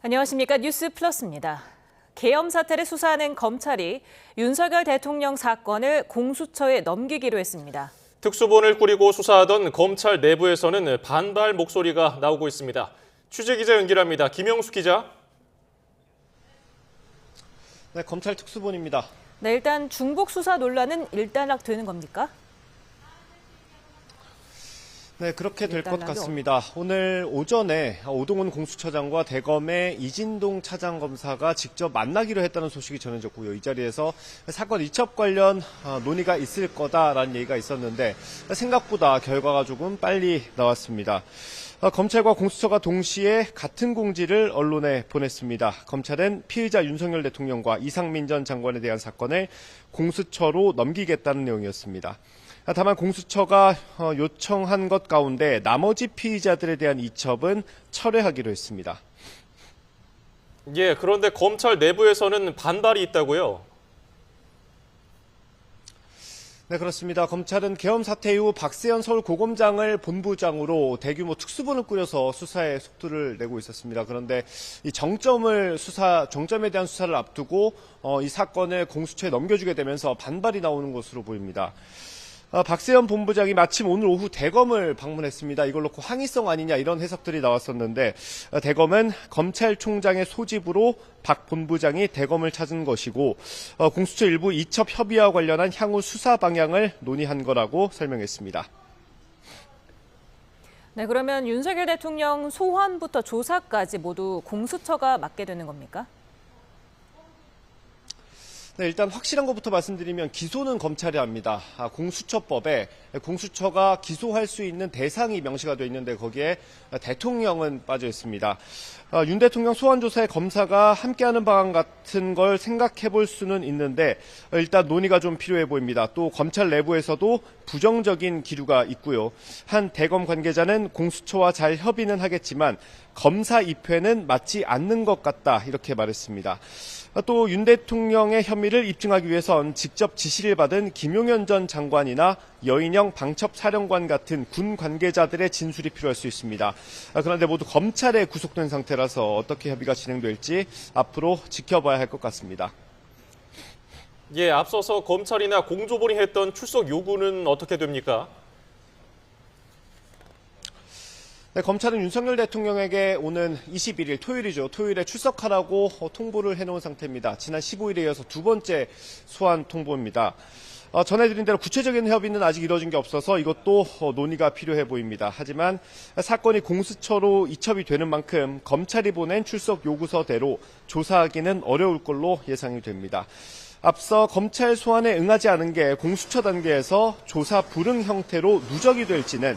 안녕하십니까. 뉴스 플러스입니다. 계엄 사태를 수사하는 검찰이 윤석열 대통령 사건을 공수처에 넘기기로 했습니다. 특수본을 꾸리고 수사하던 검찰 내부에서는 반발 목소리가 나오고 있습니다. 취재기자 연결합니다. 김영수 기자. 네, 검찰 특수본입니다. 네, 일단 중복 수사 논란은 일단락되는 겁니까? 네, 그렇게 될 것 같습니다. 오늘 오전에 오동훈 공수처장과 대검의 이진동 차장검사가 직접 만나기로 했다는 소식이 전해졌고요. 이 자리에서 사건 이첩 관련 논의가 있을 거다라는 얘기가 있었는데 생각보다 결과가 조금 빨리 나왔습니다. 검찰과 공수처가 동시에 같은 공지를 언론에 보냈습니다. 검찰은 피의자 윤석열 대통령과 이상민 전 장관에 대한 사건을 공수처로 넘기겠다는 내용이었습니다. 다만 공수처가 요청한 것 가운데 나머지 피의자들에 대한 이첩은 철회하기로 했습니다. 예, 그런데 검찰 내부에서는 반발이 있다고요? 네, 그렇습니다. 검찰은 계엄 사태 이후 박세현 서울고검장을 본부장으로 대규모 특수본을 꾸려서 수사에 속도를 내고 있었습니다. 그런데 이 정점에 대한 수사를 앞두고 이 사건을 공수처에 넘겨주게 되면서 반발이 나오는 것으로 보입니다. 박세현 본부장이 마침 오늘 오후 대검을 방문했습니다. 이걸 놓고 항의성 아니냐 이런 해석들이 나왔었는데 대검은 검찰총장의 소집으로 박 본부장이 대검을 찾은 것이고 공수처 일부 이첩 협의와 관련한 향후 수사 방향을 논의한 거라고 설명했습니다. 네, 그러면 윤석열 대통령 소환부터 조사까지 모두 공수처가 맡게 되는 겁니까? 네, 일단 확실한 것부터 말씀드리면 기소는 검찰이 합니다. 공수처법에 공수처가 기소할 수 있는 대상이 명시가 되어 있는데 거기에 대통령은 빠져 있습니다. 윤 대통령 소환조사에 검사가 함께하는 방안 같은 걸 생각해 볼 수는 있는데 일단 논의가 좀 필요해 보입니다. 또 검찰 내부에서도 부정적인 기류가 있고요. 한 대검 관계자는 공수처와 잘 협의는 하겠지만 검사 입회는 맞지 않는 것 같다 이렇게 말했습니다. 또 윤 대통령의 혐의를 입증하기 위해선 직접 지시를 받은 김용현 전 장관이나 여인영 방첩사령관 같은 군 관계자들의 진술이 필요할 수 있습니다. 그런데 모두 검찰에 구속된 상태라서 어떻게 협의가 진행될지 앞으로 지켜봐야 할 것 같습니다. 예, 앞서서 검찰이나 공조본이 했던 출석 요구는 어떻게 됩니까? 네, 검찰은 윤석열 대통령에게 오는 21일 토요일에 출석하라고 통보를 해놓은 상태입니다. 지난 15일에 이어서 두 번째 소환 통보입니다. 전해드린 대로 구체적인 협의는 아직 이루어진 게 없어서 이것도 논의가 필요해 보입니다. 하지만 사건이 공수처로 이첩이 되는 만큼 검찰이 보낸 출석 요구서대로 조사하기는 어려울 걸로 예상이 됩니다. 앞서 검찰 소환에 응하지 않은 게 공수처 단계에서 조사 불응 형태로 누적이 될지는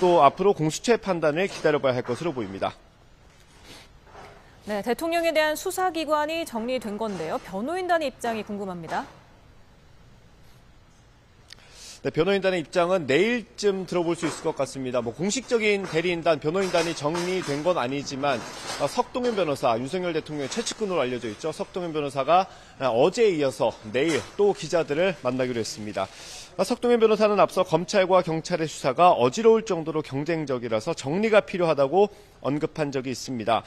또 앞으로 공수처의 판단을 기다려봐야 할 것으로 보입니다. 네, 대통령에 대한 수사기관이 정리된 건데요. 변호인단의 입장이 궁금합니다. 네, 변호인단의 입장은 내일쯤 들어볼 수 있을 것 같습니다. 공식적인 대리인단, 변호인단이 정리된 건 아니지만 석동현 변호사, 윤석열 대통령의 최측근으로 알려져 있죠. 석동현 변호사가 어제에 이어서 내일 또 기자들을 만나기로 했습니다. 석동현 변호사는 앞서 검찰과 경찰의 수사가 어지러울 정도로 경쟁적이라서 정리가 필요하다고 언급한 적이 있습니다.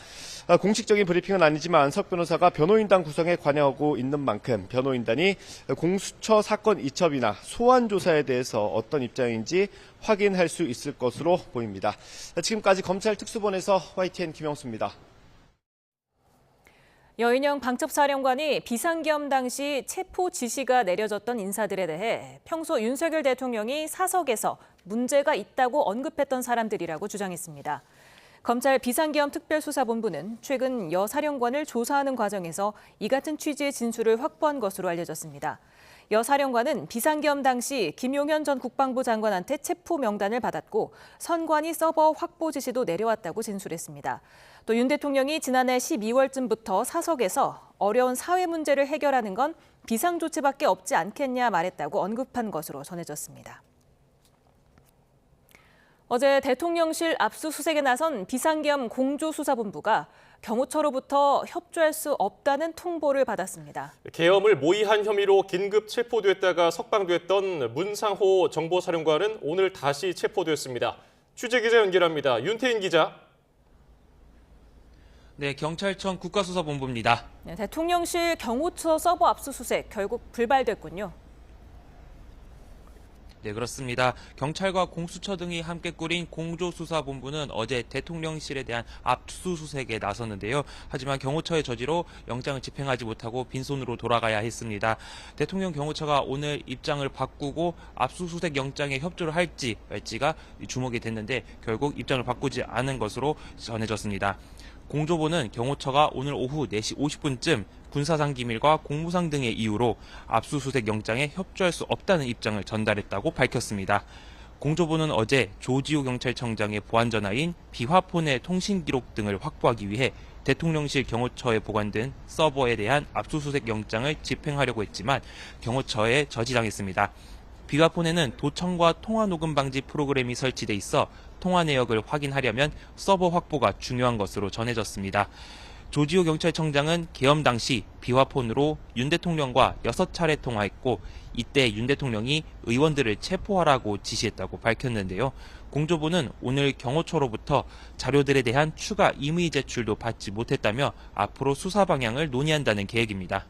공식적인 브리핑은 아니지만 석 변호사가 변호인단 구성에 관여하고 있는 만큼 변호인단이 공수처 사건 이첩이나 소환 조사에 대해서 어떤 입장인지 확인할 수 있을 것으로 보입니다. 지금까지 검찰 특수본에서 YTN 김영수입니다. 여인영 방첩사령관이 비상계엄 당시 체포 지시가 내려졌던 인사들에 대해 평소 윤석열 대통령이 사석에서 문제가 있다고 언급했던 사람들이라고 주장했습니다. 검찰 비상계엄특별수사본부는 최근 여 사령관을 조사하는 과정에서 이 같은 취지의 진술을 확보한 것으로 알려졌습니다. 여 사령관은 비상계엄 당시 김용현 전 국방부 장관한테 체포 명단을 받았고 선관위 서버 확보 지시도 내려왔다고 진술했습니다. 또 윤 대통령이 지난해 12월쯤부터 사석에서 어려운 사회 문제를 해결하는 건 비상조치밖에 없지 않겠냐 말했다고 언급한 것으로 전해졌습니다. 어제 대통령실 압수수색에 나선 비상계엄 공조수사본부가 경호처로부터 협조할 수 없다는 통보를 받았습니다. 계엄을 모의한 혐의로 긴급 체포됐다가 석방됐던 문상호 정보사령관은 오늘 다시 체포됐습니다. 취재기자 연결합니다. 윤태인 기자. 네, 경찰청 국가수사본부입니다. 네, 대통령실 경호처 서버 압수수색 결국 불발됐군요. 네, 그렇습니다. 경찰과 공수처 등이 함께 꾸린 공조수사본부는 어제 대통령실에 대한 압수수색에 나섰는데요. 하지만 경호처의 저지로 영장을 집행하지 못하고 빈손으로 돌아가야 했습니다. 대통령 경호처가 오늘 입장을 바꾸고 압수수색 영장에 협조를 할지 말지가 주목이 됐는데 결국 입장을 바꾸지 않은 것으로 전해졌습니다. 공조부는 경호처가 오늘 오후 4시 50분쯤 군사상 기밀과 공무상 등의 이유로 압수수색 영장에 협조할 수 없다는 입장을 전달했다고 밝혔습니다. 공조부는 어제 조지호 경찰청장의 보안 전화인 비화폰의 통신 기록 등을 확보하기 위해 대통령실 경호처에 보관된 서버에 대한 압수수색 영장을 집행하려고 했지만 경호처에 저지당했습니다. 비화폰에는 도청과 통화 녹음 방지 프로그램이 설치돼 있어 통화 내역을 확인하려면 서버 확보가 중요한 것으로 전해졌습니다. 조지호 경찰청장은 계엄 당시 비화폰으로 윤 대통령과 6차례 통화했고 이때 윤 대통령이 의원들을 체포하라고 지시했다고 밝혔는데요. 공조부는 오늘 경호처로부터 자료들에 대한 추가 임의 제출도 받지 못했다며 앞으로 수사 방향을 논의한다는 계획입니다.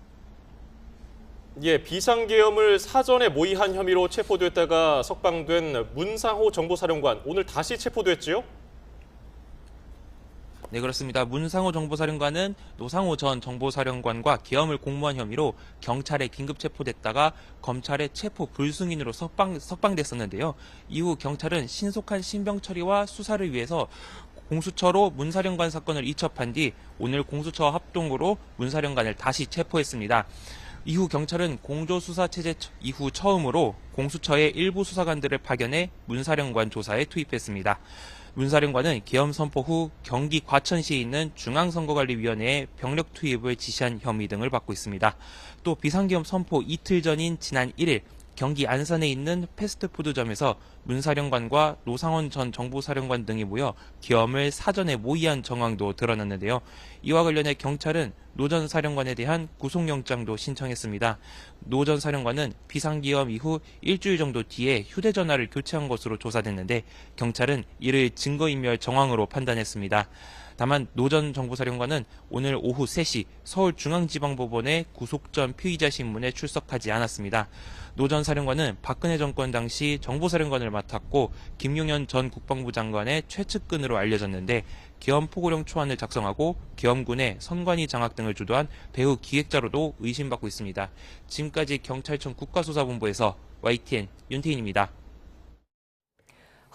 예, 비상계엄을 사전에 모의한 혐의로 체포됐다가 석방된 문상호 정보사령관 오늘 다시 체포됐지요? 네, 그렇습니다. 문상호 정보사령관은 노상호 전 정보사령관과 계엄을 공모한 혐의로 경찰에 긴급 체포됐다가 검찰의 체포 불승인으로 석방됐었는데요. 이후 경찰은 신속한 신병 처리와 수사를 위해서 공수처로 문사령관 사건을 이첩한 뒤 오늘 공수처와 합동으로 문사령관을 다시 체포했습니다. 이후 경찰은 공조수사체제 이후 처음으로 공수처의 일부 수사관들을 파견해 문사령관 조사에 투입했습니다. 문사령관은 계엄 선포 후 경기 과천시에 있는 중앙선거관리위원회에 병력 투입을 지시한 혐의 등을 받고 있습니다. 또 비상계엄 선포 이틀 전인 지난 1일 경기 안산에 있는 패스트푸드점에서 문사령관과 노상원 전 정보사령관 등이 모여 계엄을 사전에 모의한 정황도 드러났는데요. 이와 관련해 경찰은 노 전 사령관에 대한 구속영장도 신청했습니다. 노 전 사령관은 비상계엄 이후 일주일 정도 뒤에 휴대전화를 교체한 것으로 조사됐는데 경찰은 이를 증거인멸 정황으로 판단했습니다. 다만 노 전 정보사령관은 오늘 오후 3시 서울중앙지방법원의 구속 전 피의자 신문에 출석하지 않았습니다. 노 전 사령관은 박근혜 정권 당시 정보사령관을 맡았고 김용현 전 국방부 장관의 최측근으로 알려졌는데 계엄 포고령 초안을 작성하고 계엄군의 선관위 장악 등을 주도한 배후 기획자로도 의심받고 있습니다. 지금까지 경찰청 국가수사본부에서 YTN 윤태인입니다.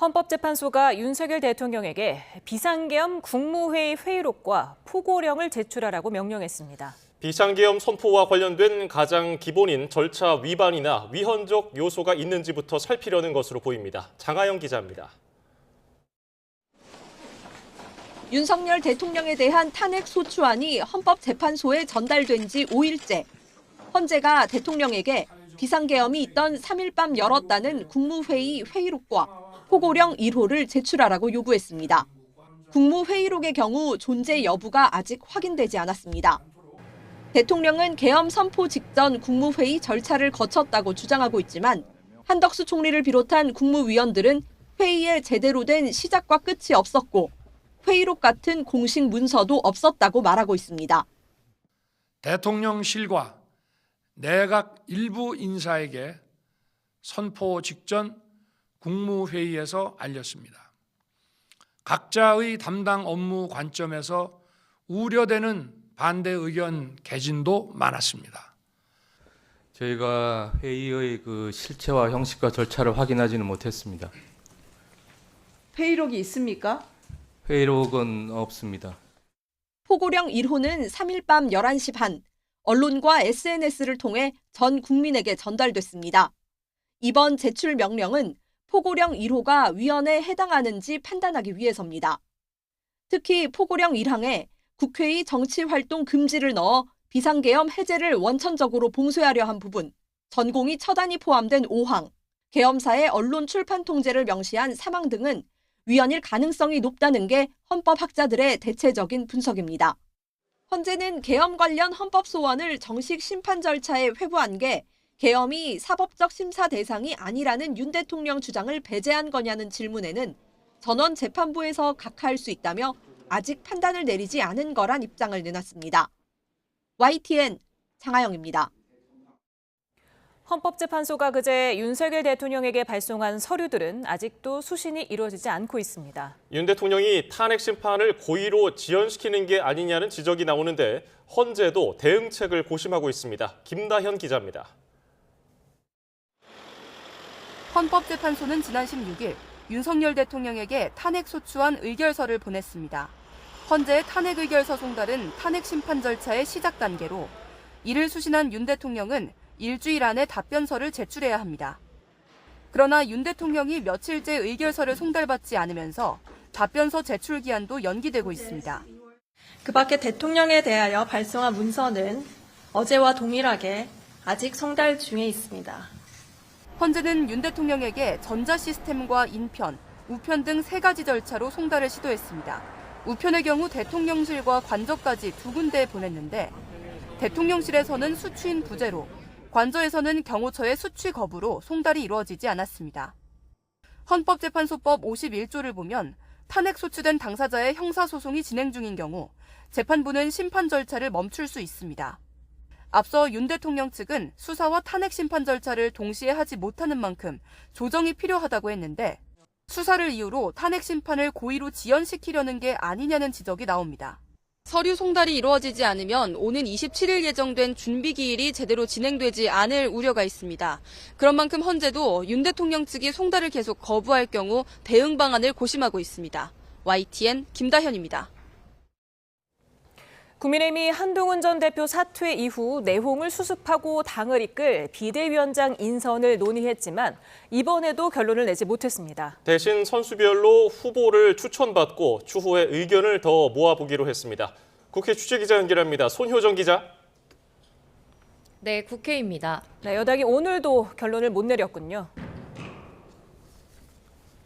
헌법재판소가 윤석열 대통령에게 비상계엄 국무회의 회의록과 포고령을 제출하라고 명령했습니다. 비상계엄 선포와 관련된 가장 기본인 절차 위반이나 위헌적 요소가 있는지부터 살피려는 것으로 보입니다. 장하영 기자입니다. 윤석열 대통령에 대한 탄핵 소추안이 헌법재판소에 전달된 지 5일째. 헌재가 대통령에게 비상계엄이 있던 3일 밤 열었다는 국무회의 회의록과 포고령 1호를 제출하라고 요구했습니다. 국무회의록의 경우 존재 여부가 아직 확인되지 않았습니다. 대통령은 계엄 선포 직전 국무회의 절차를 거쳤다고 주장하고 있지만 한덕수 총리를 비롯한 국무위원들은 회의에 제대로 된 시작과 끝이 없었고 회의록 같은 공식 문서도 없었다고 말하고 있습니다. 대통령실과 내각 일부 인사에게 선포 직전 국무회의에서 알렸습니다. 각자의 담당 업무 관점에서 우려되는 반대 의견 개진도 많았습니다. 저희가 회의의 실체와 형식과 절차를 확인하지는 못했습니다. 회의록이 있습니까? 회의록은 없습니다. 포고령 1호는 3일 밤 11시 반 언론과 SNS를 통해 전 국민에게 전달됐습니다. 이번 제출 명령은 포고령 1호가 위헌에 해당하는지 판단하기 위해서입니다. 특히 포고령 1항에 국회의 정치활동 금지를 넣어 비상계엄 해제를 원천적으로 봉쇄하려 한 부분, 전공의 처단이 포함된 5항, 계엄사의 언론 출판 통제를 명시한 3항 등은 위헌일 가능성이 높다는 게 헌법학자들의 대체적인 분석입니다. 헌재는 계엄 관련 헌법 소원을 정식 심판 절차에 회부한 게 계엄이 사법적 심사 대상이 아니라는 윤 대통령 주장을 배제한 거냐는 질문에는 전원 재판부에서 각하할 수 있다며 아직 판단을 내리지 않은 거란 입장을 내놨습니다. YTN 장하영입니다. 헌법재판소가 그제 윤석열 대통령에게 발송한 서류들은 아직도 수신이 이루어지지 않고 있습니다. 윤 대통령이 탄핵 심판을 고의로 지연시키는 게 아니냐는 지적이 나오는데 헌재도 대응책을 고심하고 있습니다. 김다현 기자입니다. 헌법재판소는 지난 16일 윤석열 대통령에게 탄핵소추안 의결서를 보냈습니다. 헌재의 탄핵의결서 송달은 탄핵 심판 절차의 시작 단계로 이를 수신한 윤 대통령은 일주일 안에 답변서를 제출해야 합니다. 그러나 윤 대통령이 며칠째 의결서를 송달받지 않으면서 답변서 제출 기한도 연기되고 있습니다. 그 밖에 대통령에 대하여 발송한 문서는 어제와 동일하게 아직 송달 중에 있습니다. 헌재는 윤 대통령에게 전자시스템과 인편, 우편 등 3가지 절차로 송달을 시도했습니다. 우편의 경우 대통령실과 관저까지 2군데에 보냈는데 대통령실에서는 수취인 부재로, 관저에서는 경호처의 수취 거부로 송달이 이루어지지 않았습니다. 헌법재판소법 51조를 보면 탄핵 소추된 당사자의 형사소송이 진행 중인 경우 재판부는 심판 절차를 멈출 수 있습니다. 앞서 윤 대통령 측은 수사와 탄핵 심판 절차를 동시에 하지 못하는 만큼 조정이 필요하다고 했는데 수사를 이유로 탄핵 심판을 고의로 지연시키려는 게 아니냐는 지적이 나옵니다. 서류 송달이 이루어지지 않으면 오는 27일 예정된 준비 기일이 제대로 진행되지 않을 우려가 있습니다. 그런 만큼 헌재도 윤 대통령 측이 송달을 계속 거부할 경우 대응 방안을 고심하고 있습니다. YTN 김다현입니다. 국민의힘이 한동훈 전 대표 사퇴 이후 내홍을 수습하고 당을 이끌 비대위원장 인선을 논의했지만 이번에도 결론을 내지 못했습니다. 대신 선수별로 후보를 추천받고 추후에 의견을 더 모아보기로 했습니다. 국회 취재기자 연결합니다. 손효정 기자. 네, 국회입니다. 네, 여당이 오늘도 결론을 못 내렸군요.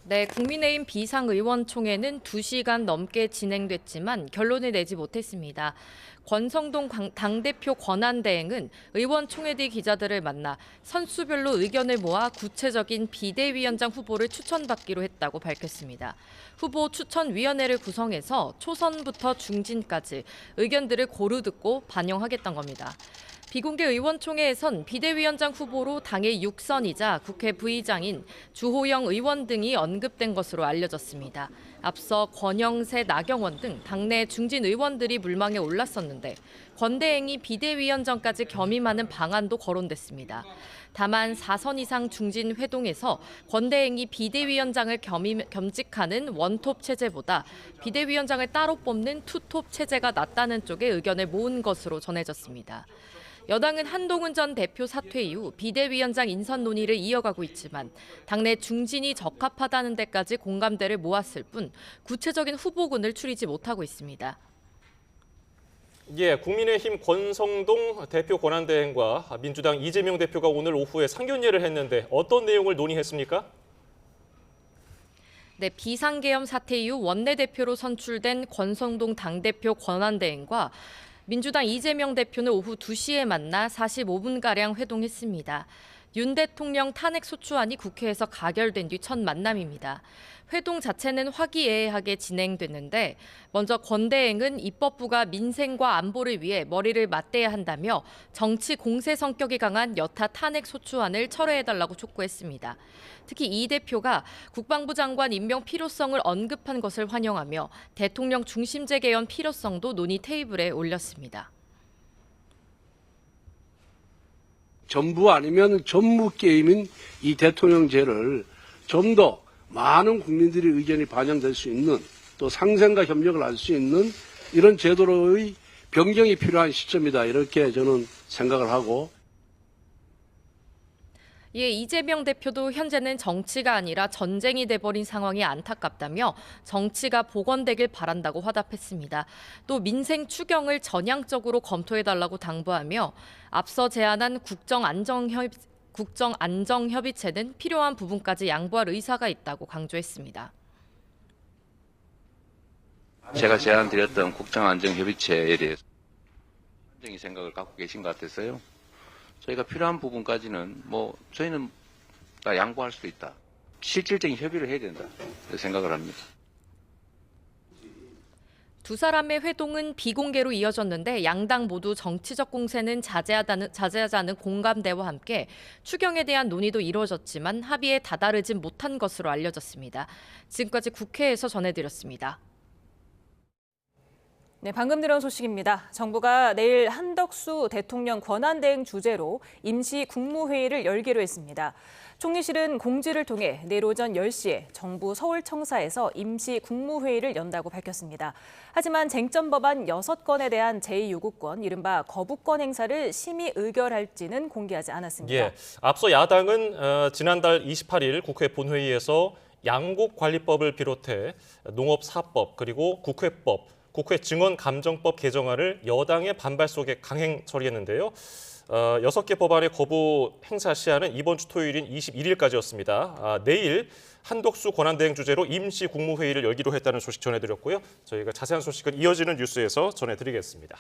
네, 국민의힘 비상의원총회는 2시간 넘게 진행됐지만 결론을 내지 못했습니다. 권성동 당대표 권한대행은 의원총회 뒤 기자들을 만나 선수별로 의견을 모아 구체적인 비대위원장 후보를 추천받기로 했다고 밝혔습니다. 후보 추천위원회를 구성해서 초선부터 중진까지 의견들을 고루 듣고 반영하겠다는 겁니다. 비공개 의원총회에선 비대위원장 후보로 당의 6선이자 국회 부의장인 주호영 의원 등이 언급된 것으로 알려졌습니다. 앞서 권영세, 나경원 등 당내 중진 의원들이 물망에 올랐었는데 권대행이 비대위원장까지 겸임하는 방안도 거론됐습니다. 다만 4선 이상 중진 회동에서 권대행이 비대위원장을 겸직하는 원톱 체제보다 비대위원장을 따로 뽑는 투톱 체제가 낫다는 쪽에 의견을 모은 것으로 전해졌습니다. 여당은 한동훈 전 대표 사퇴 이후 비대위원장 인선 논의를 이어가고 있지만 당내 중진이 적합하다는 데까지 공감대를 모았을 뿐 구체적인 후보군을 추리지 못하고 있습니다. 예, 국민의힘 권성동 대표 권한대행과 민주당 이재명 대표가 오늘 오후에 상견례를 했는데 어떤 내용을 논의했습니까? 네, 비상계엄 사태 이후 원내대표로 선출된 권성동 당대표 권한대행과 민주당 이재명 대표는 오후 2시에 만나 45분가량 회동했습니다. 윤 대통령 탄핵 소추안이 국회에서 가결된 뒤 첫 만남입니다. 회동 자체는 화기애애하게 진행됐는데 먼저 권대행은 입법부가 민생과 안보를 위해 머리를 맞대야 한다며 정치 공세 성격이 강한 여타 탄핵 소추안을 철회해달라고 촉구했습니다. 특히 이 대표가 국방부 장관 임명 필요성을 언급한 것을 환영하며 대통령 중심제 개헌 필요성도 논의 테이블에 올렸습니다. 전부 아니면 전무 게임인 이 대통령제를 좀 더 많은 국민들의 의견이 반영될 수 있는 또 상생과 협력을 할 수 있는 이런 제도로의 변경이 필요한 시점이다. 이렇게 저는 생각을 하고. 예, 이재명 대표도 현재는 정치가 아니라 전쟁이 돼버린 상황이 안타깝다며 정치가 복원되길 바란다고 화답했습니다. 또 민생 추경을 전향적으로 검토해달라고 당부하며 앞서 제안한 국정안정협의체는 필요한 부분까지 양보할 의사가 있다고 강조했습니다. 제가 제안드렸던 국정안정협의체에 대해서 긍정적인 생각을 갖고 계신 것 같아서요. 저희가 필요한 부분까지는 저희는 다 양보할 수 있다. 실질적인 협의를 해야 된다. 생각을 합니다. 두 사람의 회동은 비공개로 이어졌는데 양당 모두 정치적 공세는 자제하자는 공감대와 함께 추경에 대한 논의도 이루어졌지만 합의에 다다르진 못한 것으로 알려졌습니다. 지금까지 국회에서 전해드렸습니다. 네, 방금 들은 소식입니다. 정부가 내일 한덕수 대통령 권한대행 주재로 임시 국무회의를 열기로 했습니다. 총리실은 공지를 통해 내일 오전 10시에 정부 서울청사에서 임시 국무회의를 연다고 밝혔습니다. 하지만 쟁점 법안 6건에 대한 제2요구권, 이른바 거부권 행사를 심의 의결할지는 공개하지 않았습니다. 예, 앞서 야당은 지난달 28일 국회 본회의에서 양국관리법을 비롯해 농업사법 그리고 국회법, 국회 증언감정법 개정안을 여당의 반발 속에 강행 처리했는데요. 6개 법안의 거부 행사 시한은 이번 주 토요일인 21일까지였습니다. 내일 한덕수 권한대행 주재로 임시 국무회의를 열기로 했다는 소식 전해드렸고요. 저희가 자세한 소식은 이어지는 뉴스에서 전해드리겠습니다.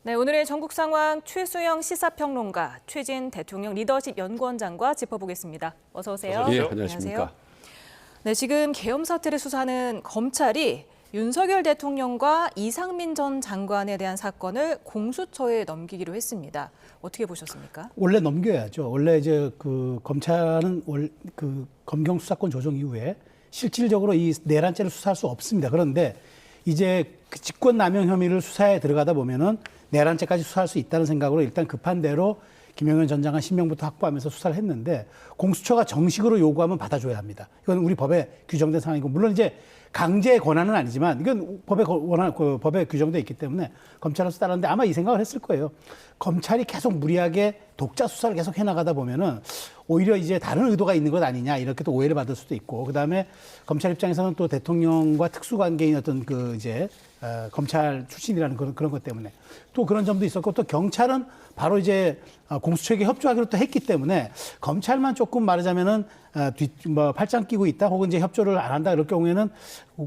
네, 오늘의 전국 상황 최수영 시사평론가, 최진 대통령 리더십 연구원장과 짚어보겠습니다. 어서 오세요. 예, 안녕하십니까. 네, 지금 계엄 사태를 수사하는 검찰이 윤석열 대통령과 이상민 전 장관에 대한 사건을 공수처에 넘기기로 했습니다. 어떻게 보셨습니까? 원래 넘겨야죠. 원래 이제 그 검찰은 그 검경 수사권 조정 이후에 실질적으로 이 내란죄를 수사할 수 없습니다. 그런데 이제 그 직권남용 혐의를 수사에 들어가다 보면은 내란죄까지 수사할 수 있다는 생각으로 일단 급한 대로 김영현 전 장관 신명부터 확보하면서 수사를 했는데 공수처가 정식으로 요구하면 받아줘야 합니다. 이건 우리 법에 규정된 상황이고 물론 이제 강제 권한은 아니지만 이건 법에 규정돼 있기 때문에 검찰로서 따르는데 아마 이 생각을 했을 거예요. 검찰이 계속 무리하게 독자 수사를 계속 해나가다 보면은 오히려 이제 다른 의도가 있는 것 아니냐 이렇게 또 오해를 받을 수도 있고 그다음에 검찰 입장에서는 또 대통령과 특수관계인 어떤 그 이제 검찰 출신이라는 그런 것 때문에 또 그런 점도 있었고 또 경찰은 바로 이제 공수처에게 협조하기로 또 했기 때문에 검찰만 조금 말하자면은 팔짱 끼고 있다 혹은 이제 협조를 안 한다 이럴 경우에는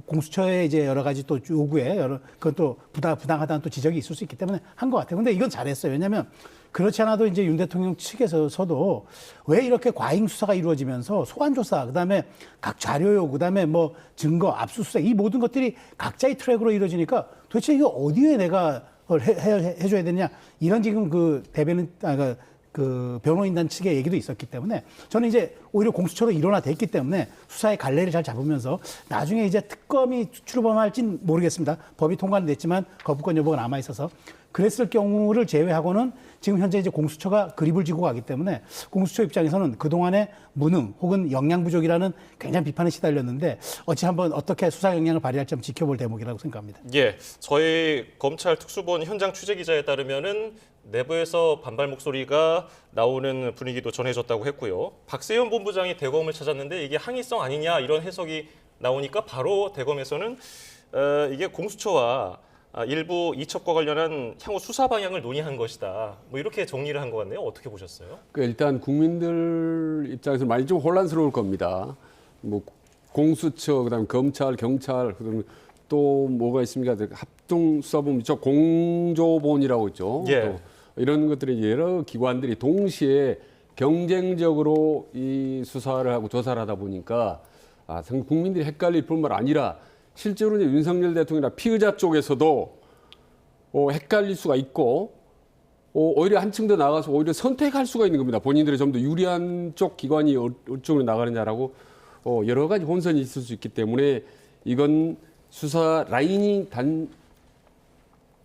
공수처의 이제 여러 가지 또 요구에 그건 또 부당하다는 또 지적이 있을 수 있기 때문에 한 것 같아요. 근데 이건 잘했어요. 왜냐하면 그렇지 않아도 이제 윤 대통령 측에서도 왜 이렇게 과잉 수사가 이루어지면서 소환 조사, 그다음에 각 자료 요구, 그다음에 뭐 증거, 압수수색 이 모든 것들이 각자의 트랙으로 이루어지니까 도대체 이거 어디에 내가 해줘야 되냐 이런 지금 그 대변인 그 변호인단 측의 얘기도 있었기 때문에 저는 이제 오히려 공수처로 일원화됐기 때문에 수사의 갈래를 잘 잡으면서 나중에 이제 특검이 출범할진 모르겠습니다. 법이 통과는 됐지만 거부권 여부가 남아 있어서 그랬을 경우를 제외하고는 지금 현재 이제 공수처가 그립을 쥐고 가기 때문에 공수처 입장에서는 그동안의 무능 혹은 역량 부족이라는 굉장히 비판에 시달렸는데 어찌 한번 어떻게 수사 역량을 발휘할지 한번 지켜볼 대목이라고 생각합니다. 예, 저희 검찰 특수본 현장 취재 기자에 따르면은 내부에서 반발 목소리가 나오는 분위기도 전해졌다고 했고요. 박세현 본부장이 대검을 찾았는데 이게 항의성 아니냐 이런 해석이 나오니까 바로 대검에서는 이게 공수처와 일부 이첩과 관련한 향후 수사 방향을 논의한 것이다. 뭐 이렇게 정리를 한 것 같네요. 어떻게 보셨어요? 일단 국민들 입장에서 많이 좀 혼란스러울 겁니다. 뭐 공수처, 그다음에 검찰, 경찰, 그다음에 또 뭐가 있습니까? 합동수사본, 저 공조본이라고 있죠. 예. 또 이런 것들이 여러 기관들이 동시에 경쟁적으로 이 수사를 하고 조사를 하다 보니까 국민들이 헷갈릴 뿐만 아니라 실제로 이제 윤석열 대통령이나 피의자 쪽에서도 헷갈릴 수가 있고 오히려 한층 더 나가서 오히려 선택할 수가 있는 겁니다. 본인들이 좀 더 유리한 쪽 기관이 어쪽으로 나가느냐라고 여러 가지 혼선이 있을 수 있기 때문에 이건 수사 라인이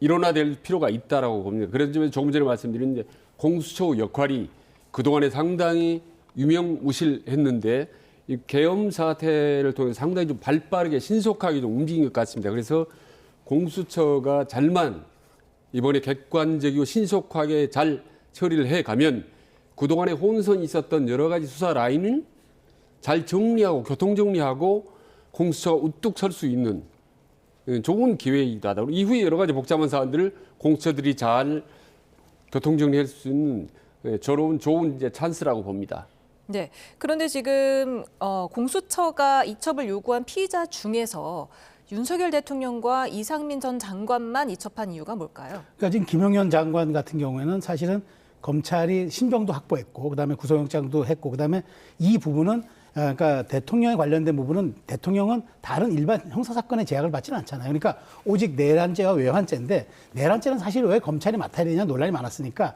일원화될 필요가 있다라고 봅니다. 그래서 조금 전에 말씀드린 이제 공수처 역할이 그동안에 상당히 유명무실했는데 이 계엄 사태를 통해 상당히 좀 발빠르게 신속하게 좀 움직인 것 같습니다. 그래서 공수처가 잘만 이번에 객관적이고 신속하게 잘 처리를 해가면 그동안에 혼선이 있었던 여러 가지 수사 라인을 잘 정리하고 교통 정리하고 공수처가 우뚝 설 수 있는 좋은 기회이다. 이후에 여러 가지 복잡한 사안들을 공수처들이 잘 교통 정리할 수 있는 좋은 이제 찬스라고 봅니다. 네. 그런데 지금 공수처가 이첩을 요구한 피의자 중에서 윤석열 대통령과 이상민 전 장관만 이첩한 이유가 뭘까요? 그러니까 지금 김영현 장관 같은 경우에는 사실은 검찰이 신병도 확보했고 그다음에 구속영장도 했고 그다음에 이 부분은 그러니까 대통령에 관련된 부분은 대통령은 다른 일반 형사 사건의 제약을 받지는 않잖아요. 그러니까 오직 내란죄와 외환죄인데 내란죄는 사실 왜 검찰이 맡아야 되냐 논란이 많았으니까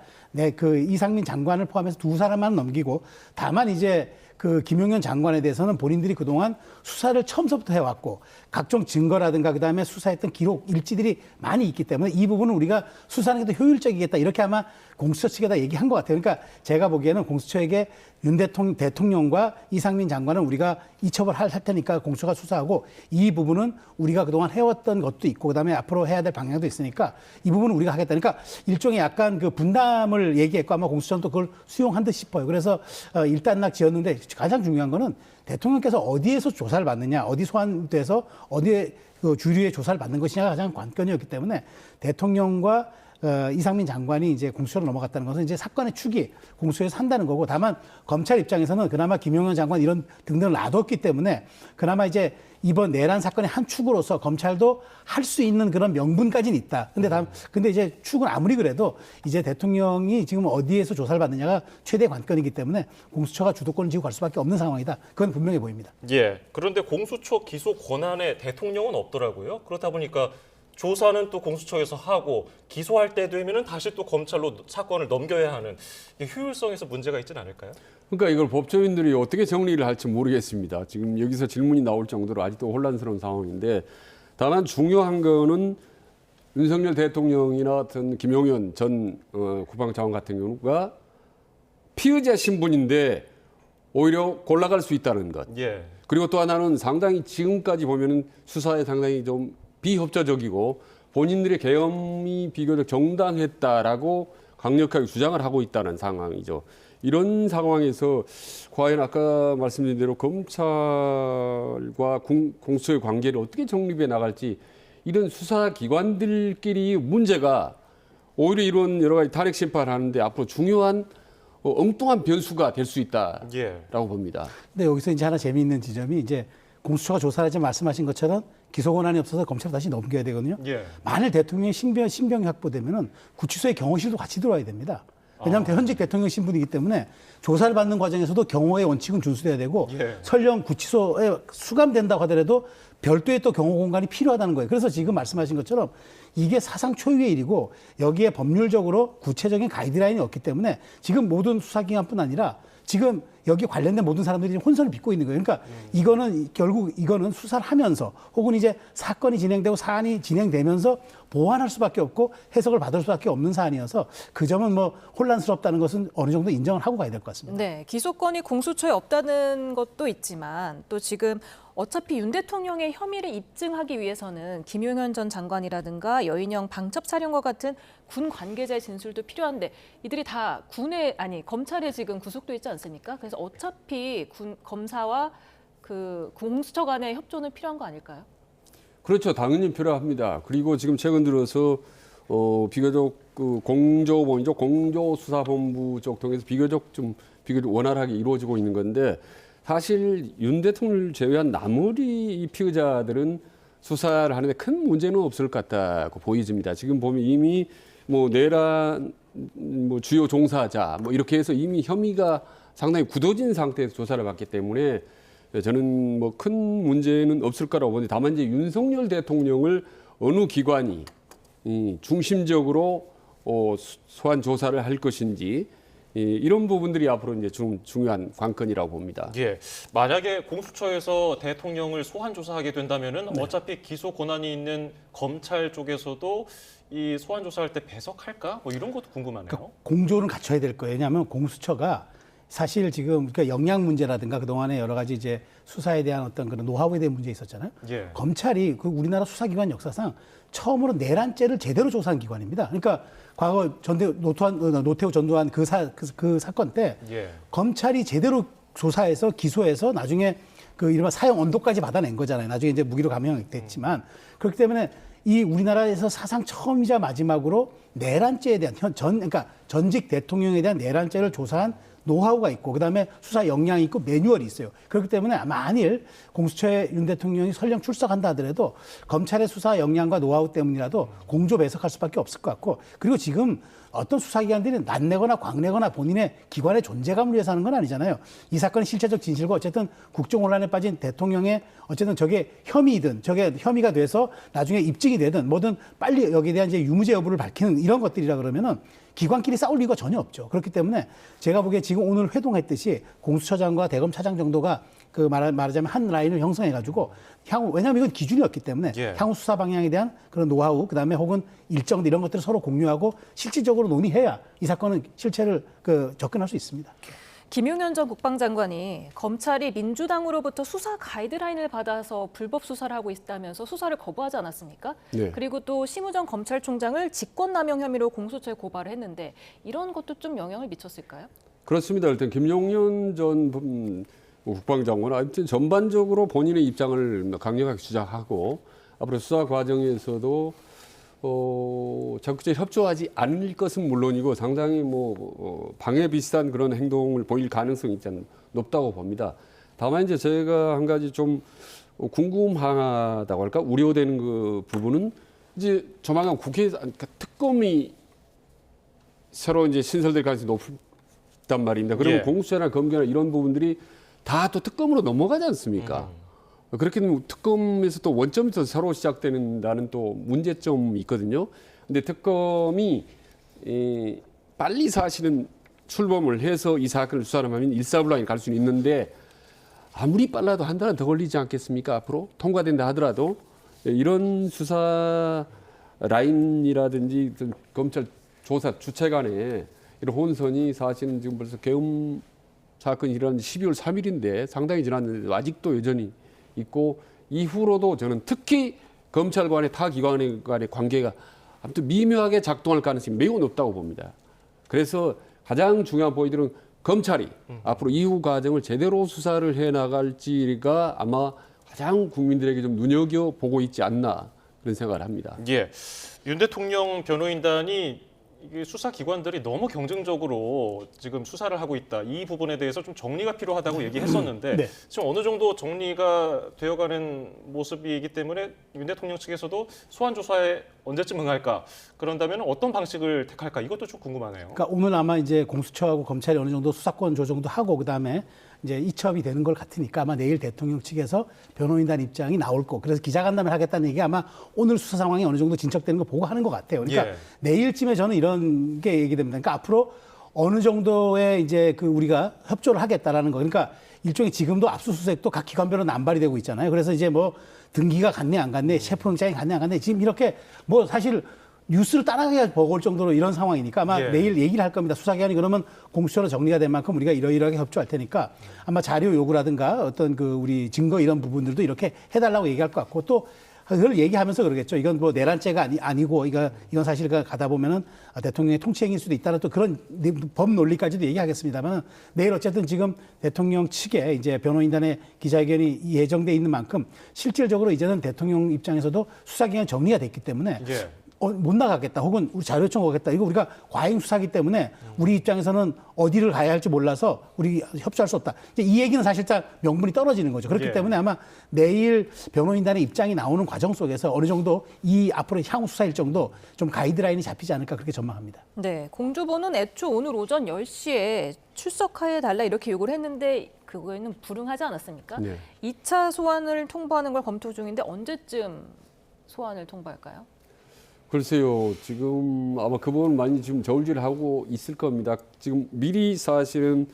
그 이상민 장관을 포함해서 두 사람만 넘기고 다만 이제 그 김용현 장관에 대해서는 본인들이 그동안 수사를 처음서부터 해왔고 각종 증거라든가 그다음에 수사했던 기록 일지들이 많이 있기 때문에 이 부분은 우리가 수사하는 게 더 효율적이겠다 이렇게 아마 공수처 측에다 얘기한 것 같아요. 그러니까 제가 보기에는 공수처에게 윤 대통령과 이상민 장관은 우리가 이첩을 할 테니까 공수처가 수사하고 이 부분은 우리가 그동안 해왔던 것도 있고 그다음에 앞으로 해야 될 방향도 있으니까 이 부분은 우리가 하겠다. 그러니까 일종의 약간 그 분담을 얘기했고 아마 공수처는 또 그걸 수용한 듯 싶어요. 그래서 일단락 지었는데 가장 중요한 거는 대통령께서 어디에서 조사를 받느냐, 어디 소환돼서 어디에 그 주류의 조사를 받는 것이냐가 가장 관건이었기 때문에 대통령과 이상민 장관이 이제 공수처로 넘어갔다는 것은 이제 사건의 축이 공수처에서 한다는 거고 다만 검찰 입장에서는 그나마 김용현 장관 이런 등등을 놔뒀기 때문에 그나마 이제 이번 내란 사건의 한 축으로서 검찰도 할 수 있는 그런 명분까지는 있다. 근데 이제 축은 아무리 그래도 이제 대통령이 지금 어디에서 조사를 받느냐가 최대 관건이기 때문에 공수처가 주도권을 쥐고 갈 수밖에 없는 상황이다. 그건 분명해 보입니다. 예. 그런데 공수처 기소 권한에 대통령은 없더라고요. 그렇다 보니까 조사는 또 공수처에서 하고 기소할 때 되면은 다시 또 검찰로 사건을 넘겨야 하는 효율성에서 문제가 있지는 않을까요? 그러니까 이걸 법조인들이 어떻게 정리를 할지 모르겠습니다. 지금 여기서 질문이 나올 정도로 아직도 혼란스러운 상황인데 다만 중요한 거는 윤석열 대통령이나 어떤 김용현 전 국방장관 같은 경우가 피의자 신분인데 오히려 골라갈 수 있다는 것. 예. 그리고 또 하나는 상당히 지금까지 보면은 수사에 상당히 좀 비협조적이고 본인들의 계엄이 비교적 정당했다라고 강력하게 주장을 하고 있다는 상황이죠. 이런 상황에서 과연 아까 말씀드린 대로 검찰과 공수처의 관계를 어떻게 정립해 나갈지 이런 수사기관들끼리 문제가 오히려 이런 여러 가지 탄핵 심판하는데 앞으로 중요한 엉뚱한 변수가 될 수 있다라고 봅니다. 근데 여기서 이제 하나 재미있는 지점이 이제 공수처가 조사하지 말씀하신 것처럼 기소 권한이 없어서 검찰 다시 넘겨야 되거든요. 예. 만일 대통령의 신병이 확보되면은 구치소에 경호실도 같이 들어와야 됩니다. 왜냐하면 현직 대통령 신분이기 때문에 조사를 받는 과정에서도 경호의 원칙은 준수돼야 되고 설령 구치소에 수감된다고 하더라도 별도의 또 경호 공간이 필요하다는 거예요. 그래서 지금 말씀하신 것처럼 이게 사상 초유의 일이고 여기에 법률적으로 구체적인 가이드라인이 없기 때문에 지금 모든 수사기관뿐 아니라 지금 여기 관련된 모든 사람들이 혼선을 빚고 있는 거예요. 그러니까 이거는 결국 이거는 수사를 하면서 혹은 이제 사건이 진행되고 사안이 진행되면서 보완할 수밖에 없고 해석을 받을 수밖에 없는 사안이어서 그 점은 뭐 혼란스럽다는 것은 어느 정도 인정을 하고 가야 될 것 같습니다. 네, 기소권이 공수처에 없다는 것도 있지만 또 지금 어차피 윤 대통령의 혐의를 입증하기 위해서는 김용현 전 장관이라든가 여인영 방첩사령과 같은 군 관계자의 진술도 필요한데 이들이 다 검찰에 지금 구속돼 있지 않습니까? 그래서 어차피 검사와 그 공수처 간의 협조는 필요한 거 아닐까요? 그렇죠. 당연히 필요합니다. 그리고 지금 최근 들어서 비교적 그 공조본이죠. 공조수사본부 쪽 통해서 비교적 원활하게 이루어지고 있는 건데 사실 윤 대통령을 제외한 나머지 이 피의자들은 수사를 하는데 큰 문제는 없을 것 같다고 보여집니다. 지금 보면 이미 뭐 내란 주요 종사자 이렇게 해서 이미 혐의가 상당히 굳어진 상태에서 조사를 받기 때문에 저는 뭐 큰 문제는 없을 거라고 보는데 다만 이제 윤석열 대통령을 어느 기관이 중심적으로 소환 조사를 할 것인지 이런 부분들이 앞으로 이제 좀 중요한 관건이라고 봅니다. 예, 만약에 공수처에서 대통령을 소환 조사하게 된다면은 어차피 기소 권한이 있는 검찰 쪽에서도 이 소환 조사할 때 배석할까? 뭐 이런 것도 궁금하네요. 그러니까 공조는 갖춰야 될 거예요. 왜냐하면 공수처가 사실 지금 그러니까 역량 문제라든가 그동안에 여러 가지 이제 수사에 대한 어떤 그런 노하우에 대한 문제 있었잖아요. 예. 검찰이 그 우리나라 수사기관 역사상 처음으로 내란죄를 제대로 조사한 기관입니다. 그러니까 과거 노태우 전두환 그 사건 때 검찰이 제대로 조사해서 기소해서 나중에 그 이른바 사형 언도까지 받아낸 거잖아요. 나중에 이제 무기로 감형됐지만 그렇기 때문에 이 우리나라에서 사상 처음이자 마지막으로 내란죄에 대한 그러니까 전직 대통령에 대한 내란죄를 조사한 노하우가 있고 그다음에 수사 역량이 있고 매뉴얼이 있어요. 그렇기 때문에 만일 공수처에 윤 대통령이 설령 출석한다 하더라도 검찰의 수사 역량과 노하우 때문이라도 공조 배석할 수밖에 없을 것 같고 그리고 지금 어떤 수사기관들이 낯내거나 광내거나 본인의 기관의 존재감을 위해서 하는 건 아니잖아요. 이 사건의 실체적 진실과 어쨌든 국정혼란에 빠진 대통령의 어쨌든 저게 혐의든 저게 혐의가 돼서 나중에 입증이 되든 뭐든 빨리 여기에 대한 이제 유무죄 여부를 밝히는 이런 것들이라 그러면은 기관끼리 싸울 이유가 전혀 없죠. 그렇기 때문에 제가 보기에 지금 오늘 회동했듯이 공수처장과 대검차장 정도가 그 말하자면 한 라인을 형성해가지고 향후 왜냐하면 이건 기준이었기 때문에 향후 수사 방향에 대한 그런 노하우 그다음에 혹은 일정 이런 것들을 서로 공유하고 실질적으로 논의해야 이 사건은 실체를 접근할 수 있습니다. 김용현 전 국방장관이 검찰이 민주당으로부터 수사 가이드라인을 받아서 불법 수사를 하고 있다면서 수사를 거부하지 않았습니까? 네. 그리고 또 심우정 검찰총장을 직권남용 혐의로 공수처에 고발을 했는데 이런 것도 좀 영향을 미쳤을까요? 그렇습니다. 일단 김용현 전 국방장관은 아무튼 전반적으로 본인의 입장을 강력하게 주장하고 앞으로 수사 과정에서도 적극적으로 협조하지 않을 것은 물론이고 상당히 방해 비슷한 그런 행동을 보일 가능성이 높다고 봅니다. 다만 이제 제가 한 가지 좀 궁금하다고 할까 우려되는 그 부분은 이제 조만간 국회에서 특검이 새로 이제 신설될 가능성이 높단 말입니다. 그러면 공수처나 검경이나 이런 부분들이 다 또 특검으로 넘어가지 않습니까? 그렇게 되면 특검에서 또 원점에서 새로 시작되는다는 또 문제점이 있거든요. 근데 특검이 빨리 사실은 출범을 해서 이 사건을 수사하면 일사불란히 갈 수는 있는데 아무리 빨라도 한 달은 더 걸리지 않겠습니까? 앞으로 통과된다 하더라도 이런 수사 라인이라든지 검찰 조사 주체 간에 이런 혼선이 사실은 지금 벌써 계엄 사건이 일어난 12월 3일인데 상당히 지났는데 아직도 여전히 있고 이후로도 저는 특히 검찰 간의 타 기관 간의 관계가 아무튼 미묘하게 작동할 가능성이 매우 높다고 봅니다. 그래서 가장 중요한 포인트는 검찰이 앞으로 이후 과정을 제대로 수사를 해나갈지가 아마 가장 국민들에게 좀 눈여겨보고 있지 않나 그런 생각을 합니다. 예, 윤 대통령 변호인단이 이게 수사기관들이 너무 경쟁적으로 지금 수사를 하고 있다. 이 부분에 대해서 좀 정리가 필요하다고 얘기했었는데 네. 지금 어느 정도 정리가 되어가는 모습이기 때문에 윤 대통령 측에서도 소환 조사에 언제쯤 응할까? 그런다면 어떤 방식을 택할까? 이것도 좀 궁금하네요. 그러니까 오늘 아마 이제 공수처하고 검찰이 어느 정도 수사권 조정도 하고 그다음에 이제 이첩이 되는 걸 같으니까 아마 내일 대통령 측에서 변호인단 입장이 나올 거. 그래서 기자간담회를 하겠다는 얘기가 아마 오늘 수사 상황이 어느 정도 진척되는 거 보고 하는 것 같아요. 그러니까 내일쯤에 저는 이런 게 얘기됩니다. 그러니까 앞으로 어느 정도의 이제 우리가 협조를 하겠다라는 거. 그러니까 일종의 지금도 압수수색도 각 기관별로 남발이 되고 있잖아요. 그래서 이제 등기가 갔네 안 갔네, 체포영장이 갔네 안 갔네. 지금 이렇게 사실 뉴스를 따라가야 버거울 정도로 이런 상황이니까 아마 내일 얘기를 할 겁니다. 수사기관이 그러면 공수처로 정리가 된 만큼 우리가 이러이러하게 협조할 테니까 아마 자료 요구라든가 어떤 우리 증거 이런 부분들도 이렇게 해달라고 얘기할 것 같고 또 그걸 얘기하면서 그러겠죠. 이건 내란죄가 아니고 이건 사실 가다 보면은 대통령의 통치행위일 수도 있다는 또 그런 법 논리까지도 얘기하겠습니다만 내일 어쨌든 지금 대통령 측에 이제 변호인단의 기자회견이 예정돼 있는 만큼 실질적으로 이제는 대통령 입장에서도 수사기관 정리가 됐기 때문에 못 나가겠다 혹은 우리 자료 요청 오겠다 이거 우리가 과잉 수사기 때문에 우리 입장에서는 어디를 가야 할지 몰라서 우리 협조할 수 없다. 이제 이 얘기는 사실상 명분이 떨어지는 거죠. 그렇기 때문에 아마 내일 변호인단의 입장이 나오는 과정 속에서 어느 정도 이 앞으로 향후 수사 일정도 좀 가이드라인이 잡히지 않을까 그렇게 전망합니다. 네, 공주보는 애초 오늘 오전 10시에 출석해 달라 이렇게 요구를 했는데 그거에는 불응하지 않았습니까? 2차 소환을 통보하는 걸 검토 중인데 언제쯤 소환을 통보할까요? 글쎄요, 지금 아마 그 부분 많이 지금 저울질하고 있을 겁니다. 지금 미리 사실은